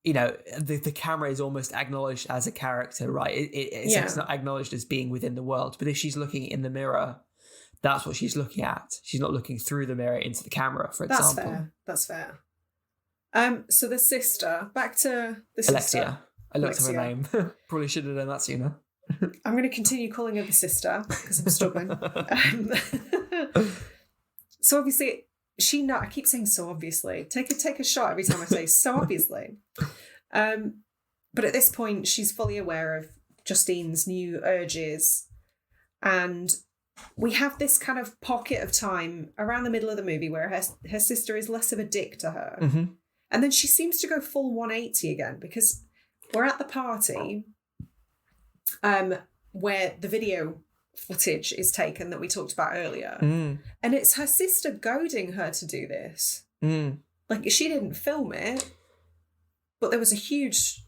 the camera is almost acknowledged as a character, right? It's not acknowledged as being within the world, but if she's looking in the mirror, that's what she's looking at. She's not looking through the mirror into the camera, for example. That's fair. So the sister, back to the sister. Alexia. I looked at her name. Probably should have done that sooner. I'm going to continue calling her the sister because I'm stubborn. So obviously, I keep saying so obviously. Take a shot every time I say so obviously. But at this point, she's fully aware of Justine's new urges. And we have this kind of pocket of time around the middle of the movie where her sister is less of a dick to her. And then she seems to go full 180 again because we're at the party where the video footage is taken that we talked about earlier. And it's her sister goading her to do this. Like, she didn't film it, but there was a huge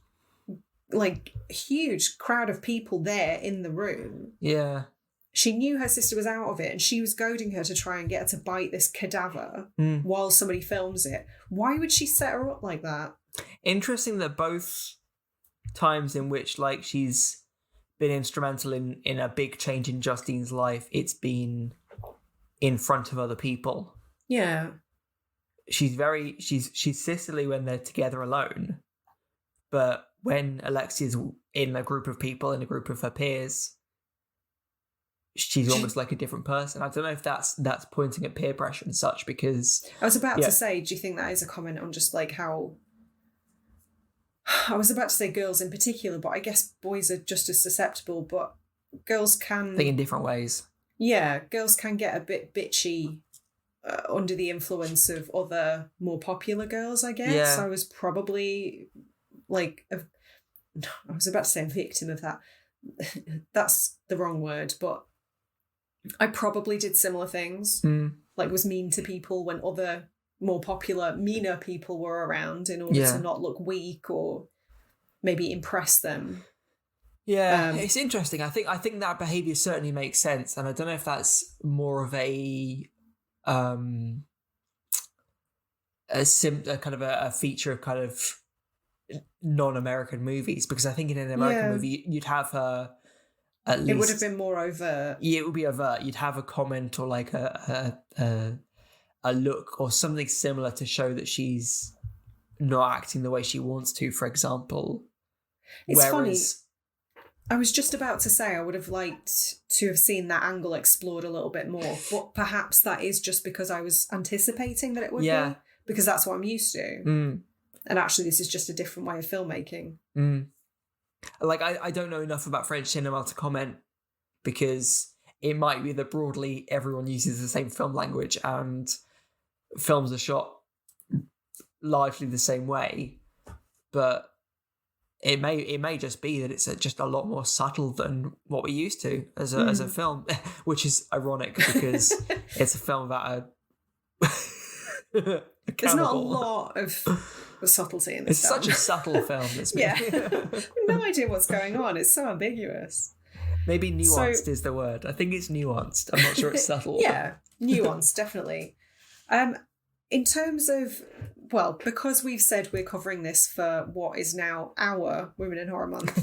crowd of people there in the room. Yeah. She knew her sister was out of it and she was goading her to try and get her to bite this cadaver while somebody films it. Why would she set her up like that? Interesting that both times in which she's been instrumental in a big change in Justine's life, it's been in front of other people. Yeah. She's sisterly when they're together alone. But when Alexia's in a group of people, in a group of her peers, she's almost like a different person. I don't know if that's pointing at peer pressure and such, because I was about to say, do you think that is a comment on just how I was about to say girls in particular, but I guess boys are just as susceptible, but girls can think in different ways. Yeah, girls can get a bit bitchy under the influence of other more popular girls, I guess. Yeah. I was probably I was about to say a victim of that. That's the wrong word, but I probably did similar things. Was mean to people when other more popular, meaner people were around in order to not look weak or maybe impress them. Yeah, it's interesting. I think that behaviour certainly makes sense, and I don't know if that's more of a kind of a feature of kind of non-American movies, because I think in an American movie you'd have her at least It would have been more overt. Yeah, it would be overt. You'd have a comment or like a look or something similar to show that she's not acting the way she wants to, for example. It's funny. I was just about to say I would have liked to have seen that angle explored a little bit more, but perhaps that is just because I was anticipating that it would be, because that's what I'm used to. And actually this is just a different way of filmmaking. Like, I don't know enough about French cinema to comment, because it might be that broadly everyone uses the same film language and films are shot largely the same way, but it may just be that it's just a lot more subtle than what we're used to as a film, which is ironic because it's a film about a There's not a lot of subtlety in this film. It's such a subtle film. Yeah. No idea what's going on. It's so ambiguous. Maybe nuanced is the word. I think it's nuanced. I'm not sure it's subtle. Yeah, nuanced, definitely. In terms of, well, because we've said we're covering this for what is now our Women in Horror Month.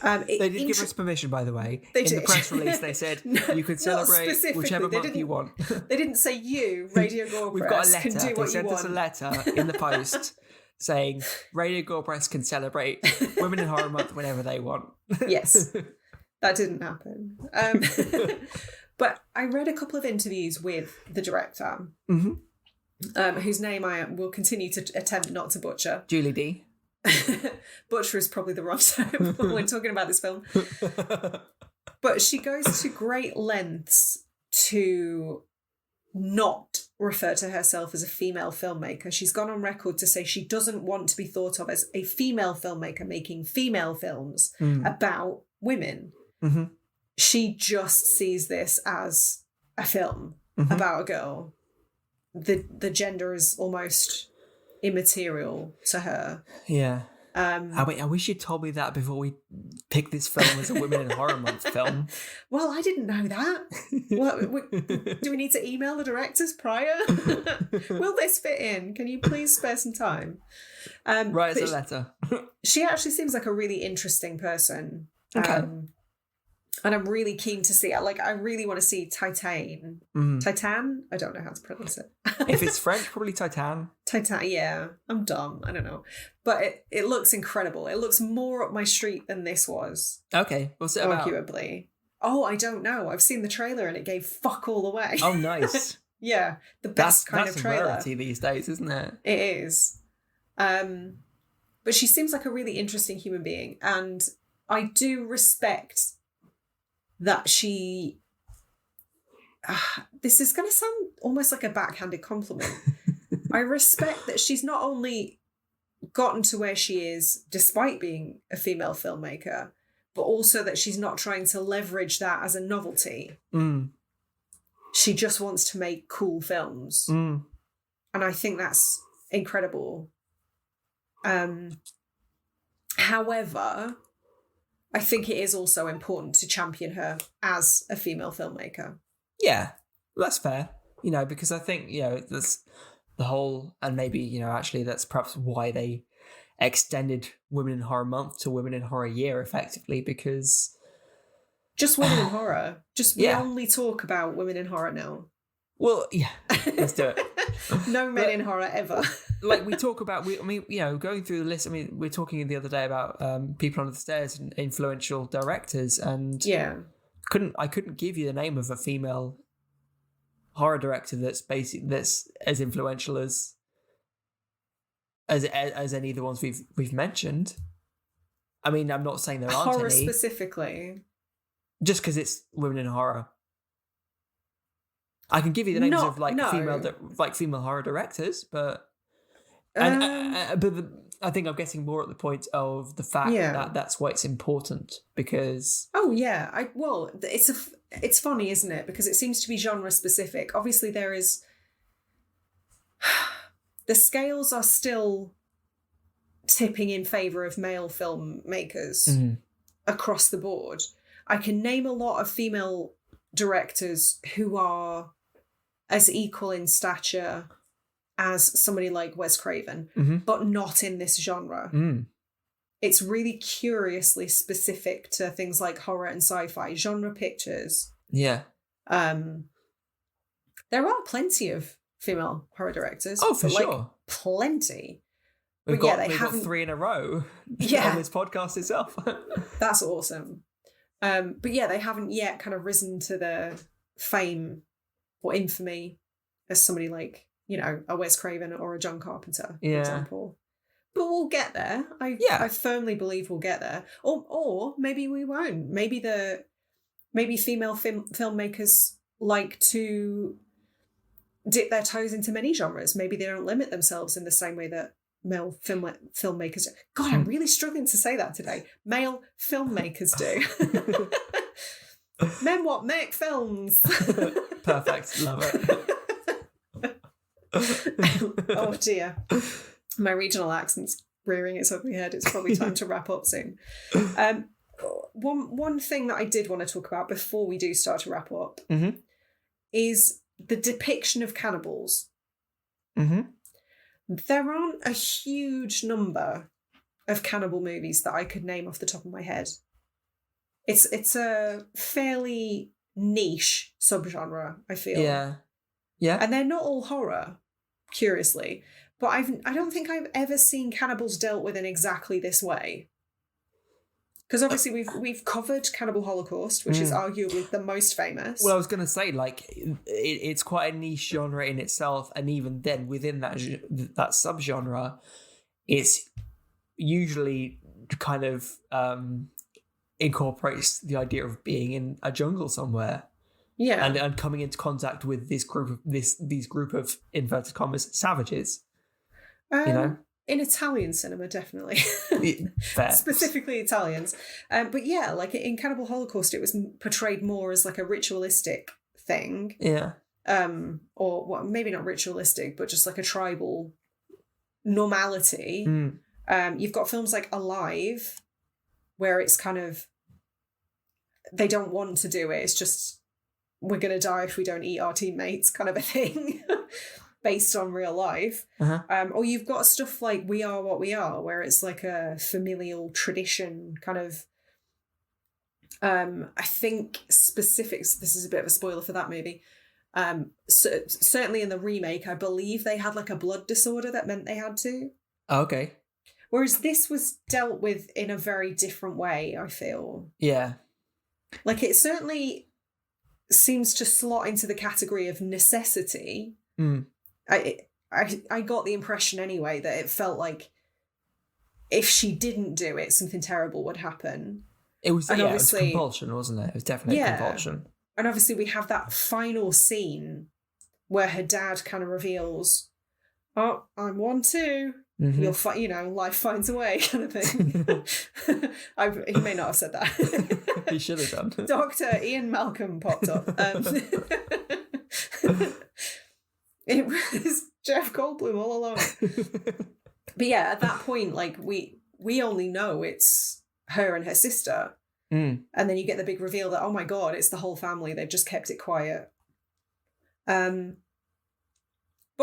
They did give us permission, by the way. They in did. the press release, they said you could celebrate whichever month you want. They didn't say you, Radio Gorepress, We've got a letter. can do what they sent you us want. a letter in the post saying Radio Gorepress can celebrate Women in Horror Month whenever they want. Yes, that didn't happen. But I read a couple of interviews with the director, whose name I will continue to attempt not to butcher. Julie D. Butcher is probably the wrong term when talking about this film. But she goes to great lengths to not refer to herself as a female filmmaker. She's gone on record to say she doesn't want to be thought of as a female filmmaker making female films about women. She just sees this as a film about a girl. The gender is almost immaterial to her. Yeah. I wish you'd told me that before we picked this film as a Women in Horror Month film. Well, I didn't know that. Do we need to email the directors prior? Will this fit in? Can you please spare some time? Write us a letter. She actually seems like a really interesting person. Okay. And I'm really keen to see it. Like, I really want to see Titan. Titan? I don't know how to pronounce it. If it's French, probably Titan. Titan, yeah. I'm dumb. I don't know. But it looks incredible. It looks more up my street than this was. Okay. What's it about? Arguably. Oh, I don't know. I've seen the trailer and it gave fuck all away. Oh, nice. Yeah. The best kind of trailer. That's a rarity these days, isn't it? It is. But she seems like a really interesting human being. And I do respect that she... this is going to sound almost like a backhanded compliment. I respect that she's not only gotten to where she is despite being a female filmmaker, but also that she's not trying to leverage that as a novelty. She just wants to make cool films. And I think that's incredible. However, I think it is also important to champion her as a female filmmaker. Yeah, that's fair. Because I think, that's the whole, and maybe, actually that's perhaps why they extended Women in Horror Month to Women in Horror Year, effectively, because... Just women in horror. We only talk about women in horror now. Well, yeah, let's do it. No men in horror ever. Like we talk about, going through the list. I mean, we were talking the other day about people under the stairs and influential directors, and I couldn't give you the name of a female horror director that's as influential as any of the ones we've mentioned. I mean, I'm not saying there aren't horror any specifically. Just because it's women in horror. I can give you the names of female horror directors, but I think I'm getting more at the point of the fact that that's why it's important, because it's funny, isn't it? Because it seems to be genre specific. Obviously, there is the scales are still tipping in favor of male filmmakers across the board. I can name a lot of female directors who are as equal in stature as somebody like Wes Craven, but not in this genre. it's really curiously specific to things like horror and sci-fi genre pictures. Yeah. There are plenty of female horror directors. Oh, for but, like, sure. Plenty. We've But yeah, got they got haven't. 3 in a row Yeah. on this podcast itself. That's awesome. But yeah, they haven't yet kind of risen to the fame or infamy as somebody like, you know, a Wes Craven or a John Carpenter, for example. But we'll get there. I firmly believe we'll get there. Or maybe we won't. Maybe female filmmakers like to dip their toes into many genres. Maybe they don't limit themselves in the same way that male filmmakers do. God, I'm really struggling to say that today. Male filmmakers do. Men what make films. Perfect. Love it. Oh dear. My regional accent's rearing its ugly head. It's probably time to wrap up soon. One thing that I did want to talk about before we do start to wrap up is the depiction of cannibals. There aren't a huge number of cannibal movies that I could name off the top of my head. It's a fairly niche subgenre, I feel. Yeah. And they're not all horror, curiously. But I don't think I've ever seen cannibals dealt with in exactly this way. Because obviously we've covered Cannibal Holocaust, which is arguably the most famous. Well, I was going to say, like, it's quite a niche genre in itself, and even then, within that subgenre, it's usually kind of incorporates the idea of being in a jungle somewhere. Yeah, and coming into contact with these group of inverted commas savages. You know, in Italian cinema, definitely. Fair. Specifically Italians. But yeah, like in Cannibal Holocaust, it was portrayed more as like a ritualistic thing. Yeah. Or well, maybe not ritualistic, but just like a tribal normality. You've got films like Alive, where it's kind of, they don't want to do it. It's just, we're going to die if we don't eat our teammates kind of a thing. Based on real life. Or you've got stuff like We Are What We Are, where it's like a familial tradition kind of, I think specifics, this is a bit of a spoiler for that movie. Certainly in the remake, I believe they had like a blood disorder that meant they had to. Oh, okay. Whereas this was dealt with in a very different way, I feel. Yeah. Like it certainly seems to slot into the category of necessity. I got the impression anyway that it felt like if she didn't do it, something terrible would happen. It was compulsion, wasn't it? It was definitely compulsion. And obviously we have that final scene where her dad kind of reveals, "Oh, I'm one too. You'll life finds a way," kind of thing. He may not have said that. He should have done. Dr. Ian Malcolm popped up. It was Jeff Goldblum all along. But yeah, at that point, like we only know it's her and her sister. And then you get the big reveal that, oh my God, it's the whole family. They've just kept it quiet. But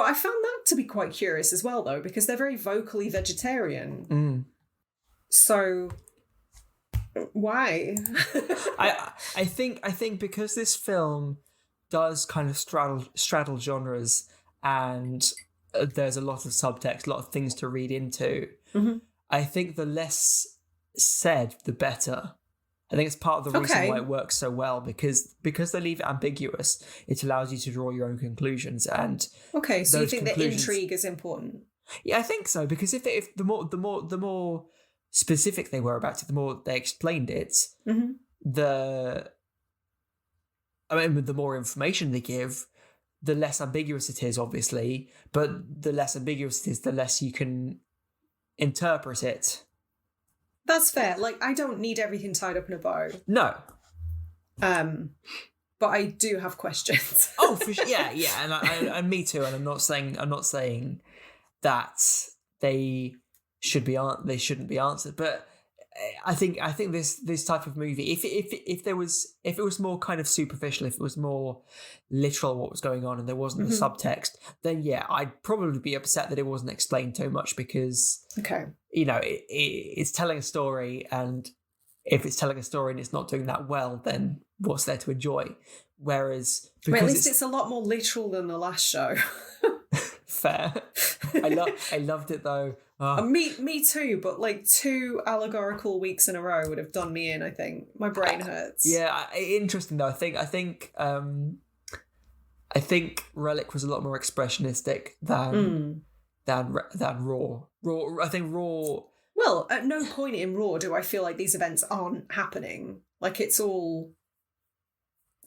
I found that to be quite curious as well, though, because they're very vocally vegetarian. So why? I think because this film does kind of straddle genres, and there's a lot of subtext, a lot of things to read into. I think the less said, the better. I think it's part of the reason why it works so well, because they leave it ambiguous. It allows you to draw your own conclusions, and so you think the intrigue is important? Yeah, I think so, because if the more specific they were about it, the more they explained it, the more information they give, the less ambiguous it is, obviously. But the less ambiguous it is, the less you can interpret it. That's fair. Like, I don't need everything tied up in a bow. No. But I do have questions. Oh, for sure. Yeah, and me too. And I'm not saying that they shouldn't be answered, but I think this type of movie, if it was more kind of superficial, if it was more literal what was going on and there wasn't the subtext, then yeah, I'd probably be upset that it wasn't explained too much, because it's telling a story, and if it's telling a story and it's not doing that well, then what's there to enjoy? Whereas because at least it's a lot more literal than the last show. Fair. I loved it though. Me too, but like 2 allegorical weeks in a row would have done me in, I think. My brain hurts. Yeah, interesting though. I think Relic was a lot more expressionistic than Raw. I think Raw. Well, at no point in Raw do I feel like these events aren't happening. Like, it's all,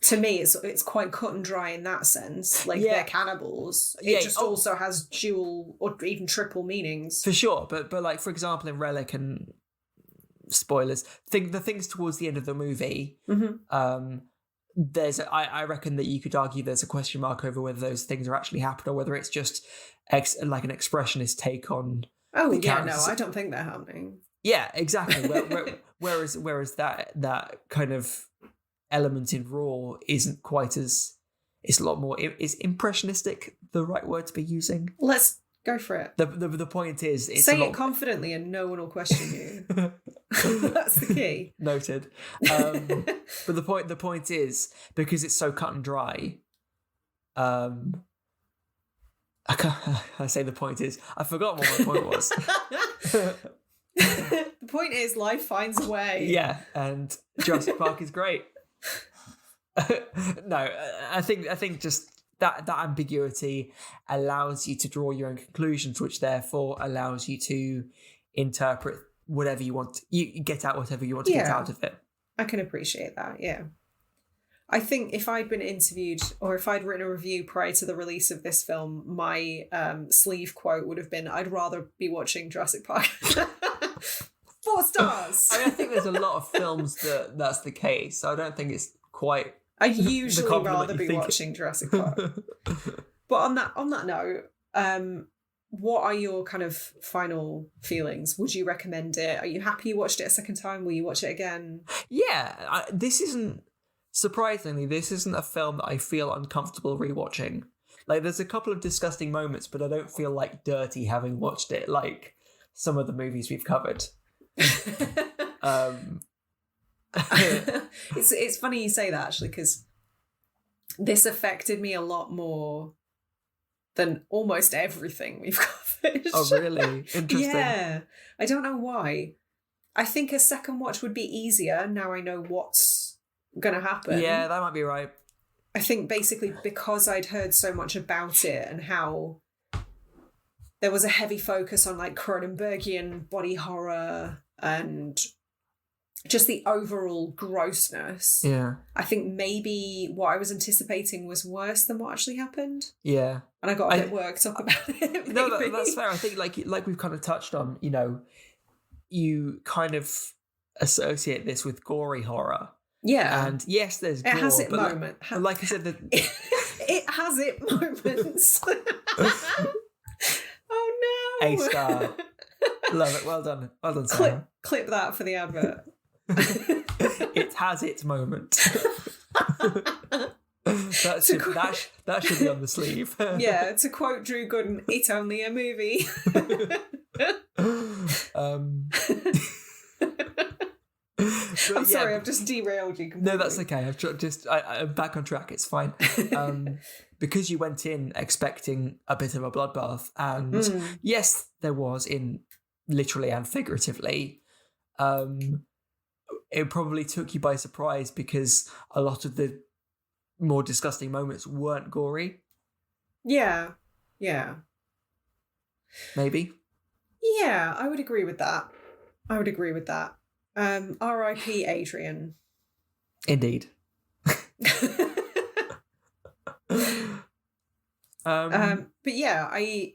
to me, it's quite cut and dry in that sense. Like, they're cannibals. It just also has dual or even triple meanings. For sure. But like, for example, in Relic, and spoilers, the things towards the end of the movie, I reckon that you could argue there's a question mark over whether those things are actually happening, or whether it's just like an expressionist take on. Oh yeah, no, I don't think they're happening. Yeah, exactly. Whereas that kind of element in Raw isn't quite as. It's a lot more. Is impressionistic the right word to be using? Let's go for it. The point is, say it confidently, and no one will question you. That's the key. Noted. But the point is, because it's so cut and dry. I say the point is, I've forgotten what my point was. The point is, life finds a way. Yeah, and Jurassic Park is great. No, I think just that ambiguity allows you to draw your own conclusions, which therefore allows you to interpret whatever you want. You get out whatever you want to get out of it. I can appreciate that, yeah. I think if I'd been interviewed, or if I'd written a review prior to the release of this film, my sleeve quote would have been, I'd rather be watching Jurassic Park. 4 stars! I think there's a lot of films that's the case. So I don't think it's quite... I'd usually rather be watching Jurassic Park. But on that note, what are your kind of final feelings? Would you recommend it? Are you happy you watched it a second time? Will you watch it again? Yeah, surprisingly, this isn't a film that I feel uncomfortable rewatching. Like, there's a couple of disgusting moments, but I don't feel like dirty having watched it, like some of the movies we've covered. It's funny you say that, actually, because this affected me a lot more than almost everything we've covered. Oh, really? Interesting. Yeah. I don't know why. I think a second watch would be easier now I know what's going to happen. Yeah, that might be right. I think basically because I'd heard so much about it and how there was a heavy focus on like Cronenbergian body horror and just the overall grossness. Yeah. I think maybe what I was anticipating was worse than what actually happened. Yeah. And I got a bit worked up about it. No, that's fair. I think like we've kind of touched on, you kind of associate this with gory horror. Yeah. And yes, there's gore. It has its moment. Like I said, it has its moments. Oh no. A-star. Love it. Well done. Well done, Sarah. Clip that for the advert. It has its moment. That should be on the sleeve. Yeah, to quote Drew Gooden, it's only a movie. I'm sorry, I've just derailed you completely. No, that's okay. I'm back on track. It's fine. Because you went in expecting a bit of a bloodbath, and yes, there was, in literally and figuratively. It probably took you by surprise because a lot of the more disgusting moments weren't gory. Yeah. Maybe. Yeah, I would agree with that. R.I.P. Adrian. Indeed. But yeah, I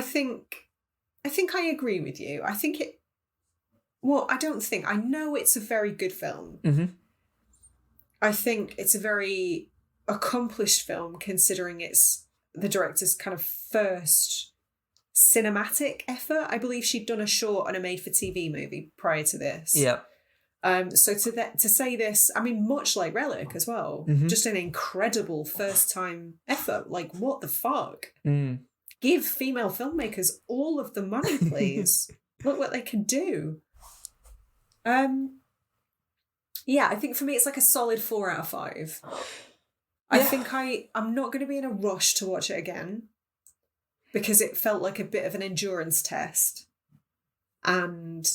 think I agree with you. I think it. Well, I know it's a very good film. Mm-hmm. I think it's a very accomplished film, considering it's the director's kind of first cinematic effort. I believe she'd done a short and a made-for-TV movie prior to this. Yeah. So to say this, I mean, much like Relic as well, just an incredible first-time effort. Like, what the fuck? Give female filmmakers all of the money, please. Look what they can do. Yeah, I think for me it's like a solid 4 out of 5. I think I'm not going to be in a rush to watch it again because it felt like a bit of an endurance test. And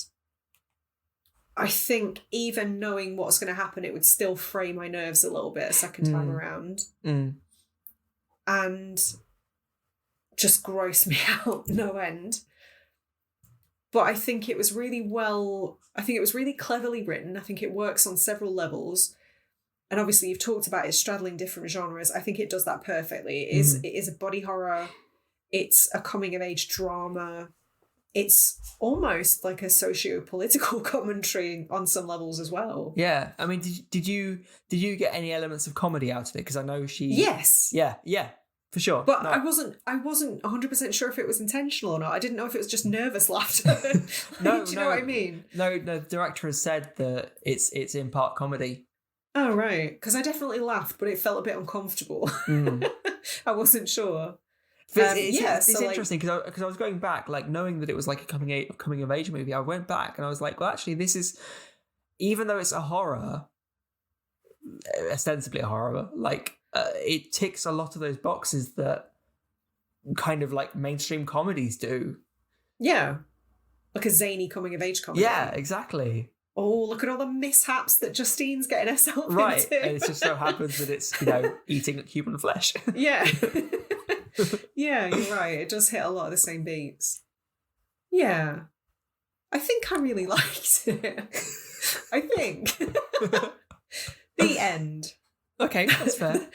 I think even knowing what's going to happen, it would still fray my nerves a little bit a second time around. And just gross me out no end. But I think it was really cleverly written. I think it works on several levels. And obviously you've talked about it straddling different genres. I think it does that perfectly. It is a body horror. It's a coming of age drama. It's almost like a socio-political commentary on some levels as well. Yeah. I mean, did you get any elements of comedy out of it? Because I know she... Yes. Yeah. For sure. But no. I wasn't 100% sure if it was intentional or not. I didn't know if it was just nervous laughter. Do you know what I mean? No, the director has said that it's in part comedy. Oh, right. Because I definitely laughed, but it felt a bit uncomfortable. I wasn't sure. It's interesting because I was going back, like, knowing that it was like a coming of age movie. I went back and I was like, well, actually, this is, even though it's a horror, ostensibly a horror, like, it ticks a lot of those boxes that kind of like mainstream comedies do. Yeah. Like a zany coming of age comedy. Yeah, exactly. Oh, look at all the mishaps that Justine's getting herself right. into. And it just so happens that it's, eating human flesh. Yeah. Yeah, you're right. It does hit a lot of the same beats. Yeah. I think I really liked it. I think. The end. Okay, that's fair.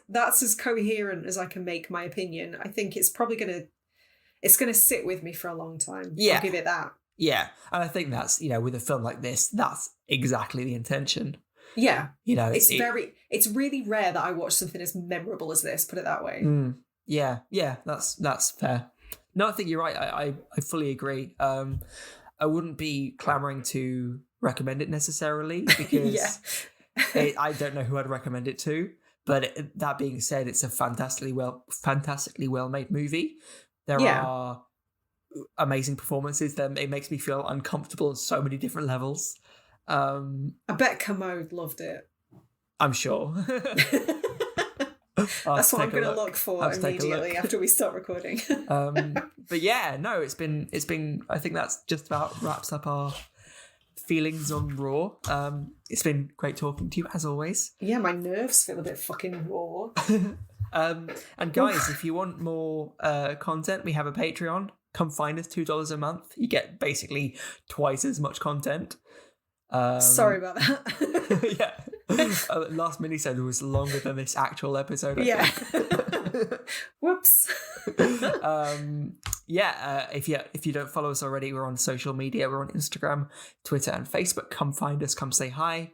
That's as coherent as I can make my opinion. I think it's probably gonna sit with me for a long time. Yeah. I'll give it that. Yeah. And I think that's, with a film like this, that's exactly the intention. Yeah. It's really rare that I watch something as memorable as this, put it that way. Yeah, that's fair. No, I think you're right. I fully agree. I wouldn't be clamoring to recommend it necessarily because I don't know who I'd recommend it to. But that being said, it's a fantastically well made movie. There are amazing performances. It makes me feel uncomfortable on so many different levels. I bet Commode loved it. I'm sure. That's what I'm going to look for immediately after we start recording. But yeah, no, it's been. I think that's just about wraps up our feelings on Raw. It's been great talking to you as always. Yeah, my nerves feel a bit fucking raw. And guys, if you want more content, we have a Patreon. Come find us, $2 a month. You get basically twice as much content. Sorry about that. Yeah. Last minisode was longer than this actual episode. Yeah. Whoops. If you don't follow us already, we're on social media. We're on Instagram, Twitter, and Facebook. Come find us. Come say hi.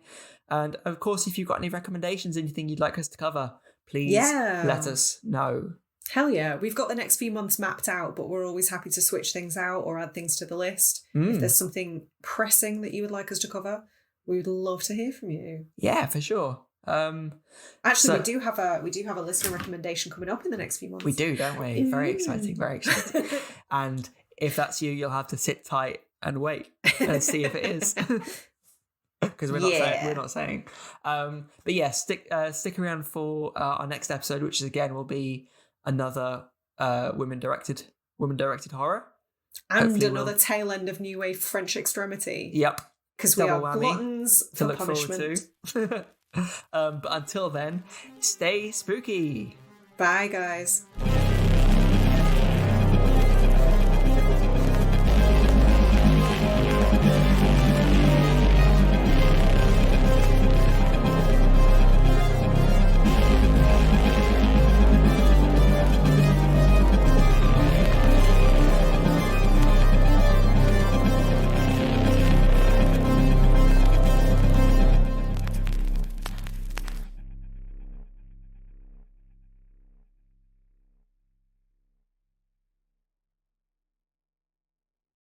And of course, if you've got any recommendations, anything you'd like us to cover, please let us know. Hell yeah. We've got the next few months mapped out, but we're always happy to switch things out or add things to the list. If there's something pressing that you would like us to cover, we would love to hear from you. Yeah, for sure. Actually, we do have a listener recommendation coming up in the next few months. We do, don't we? Very exciting, very exciting. And if that's you, you'll have to sit tight and wait and see if it is. Because we're not saying. But yeah, stick around for our next episode, which again will be another women directed horror, and hopefully another tail end of new wave French extremity. Yep, because we are gluttons to for look punishment. Forward to. But until then, stay spooky. Bye, guys.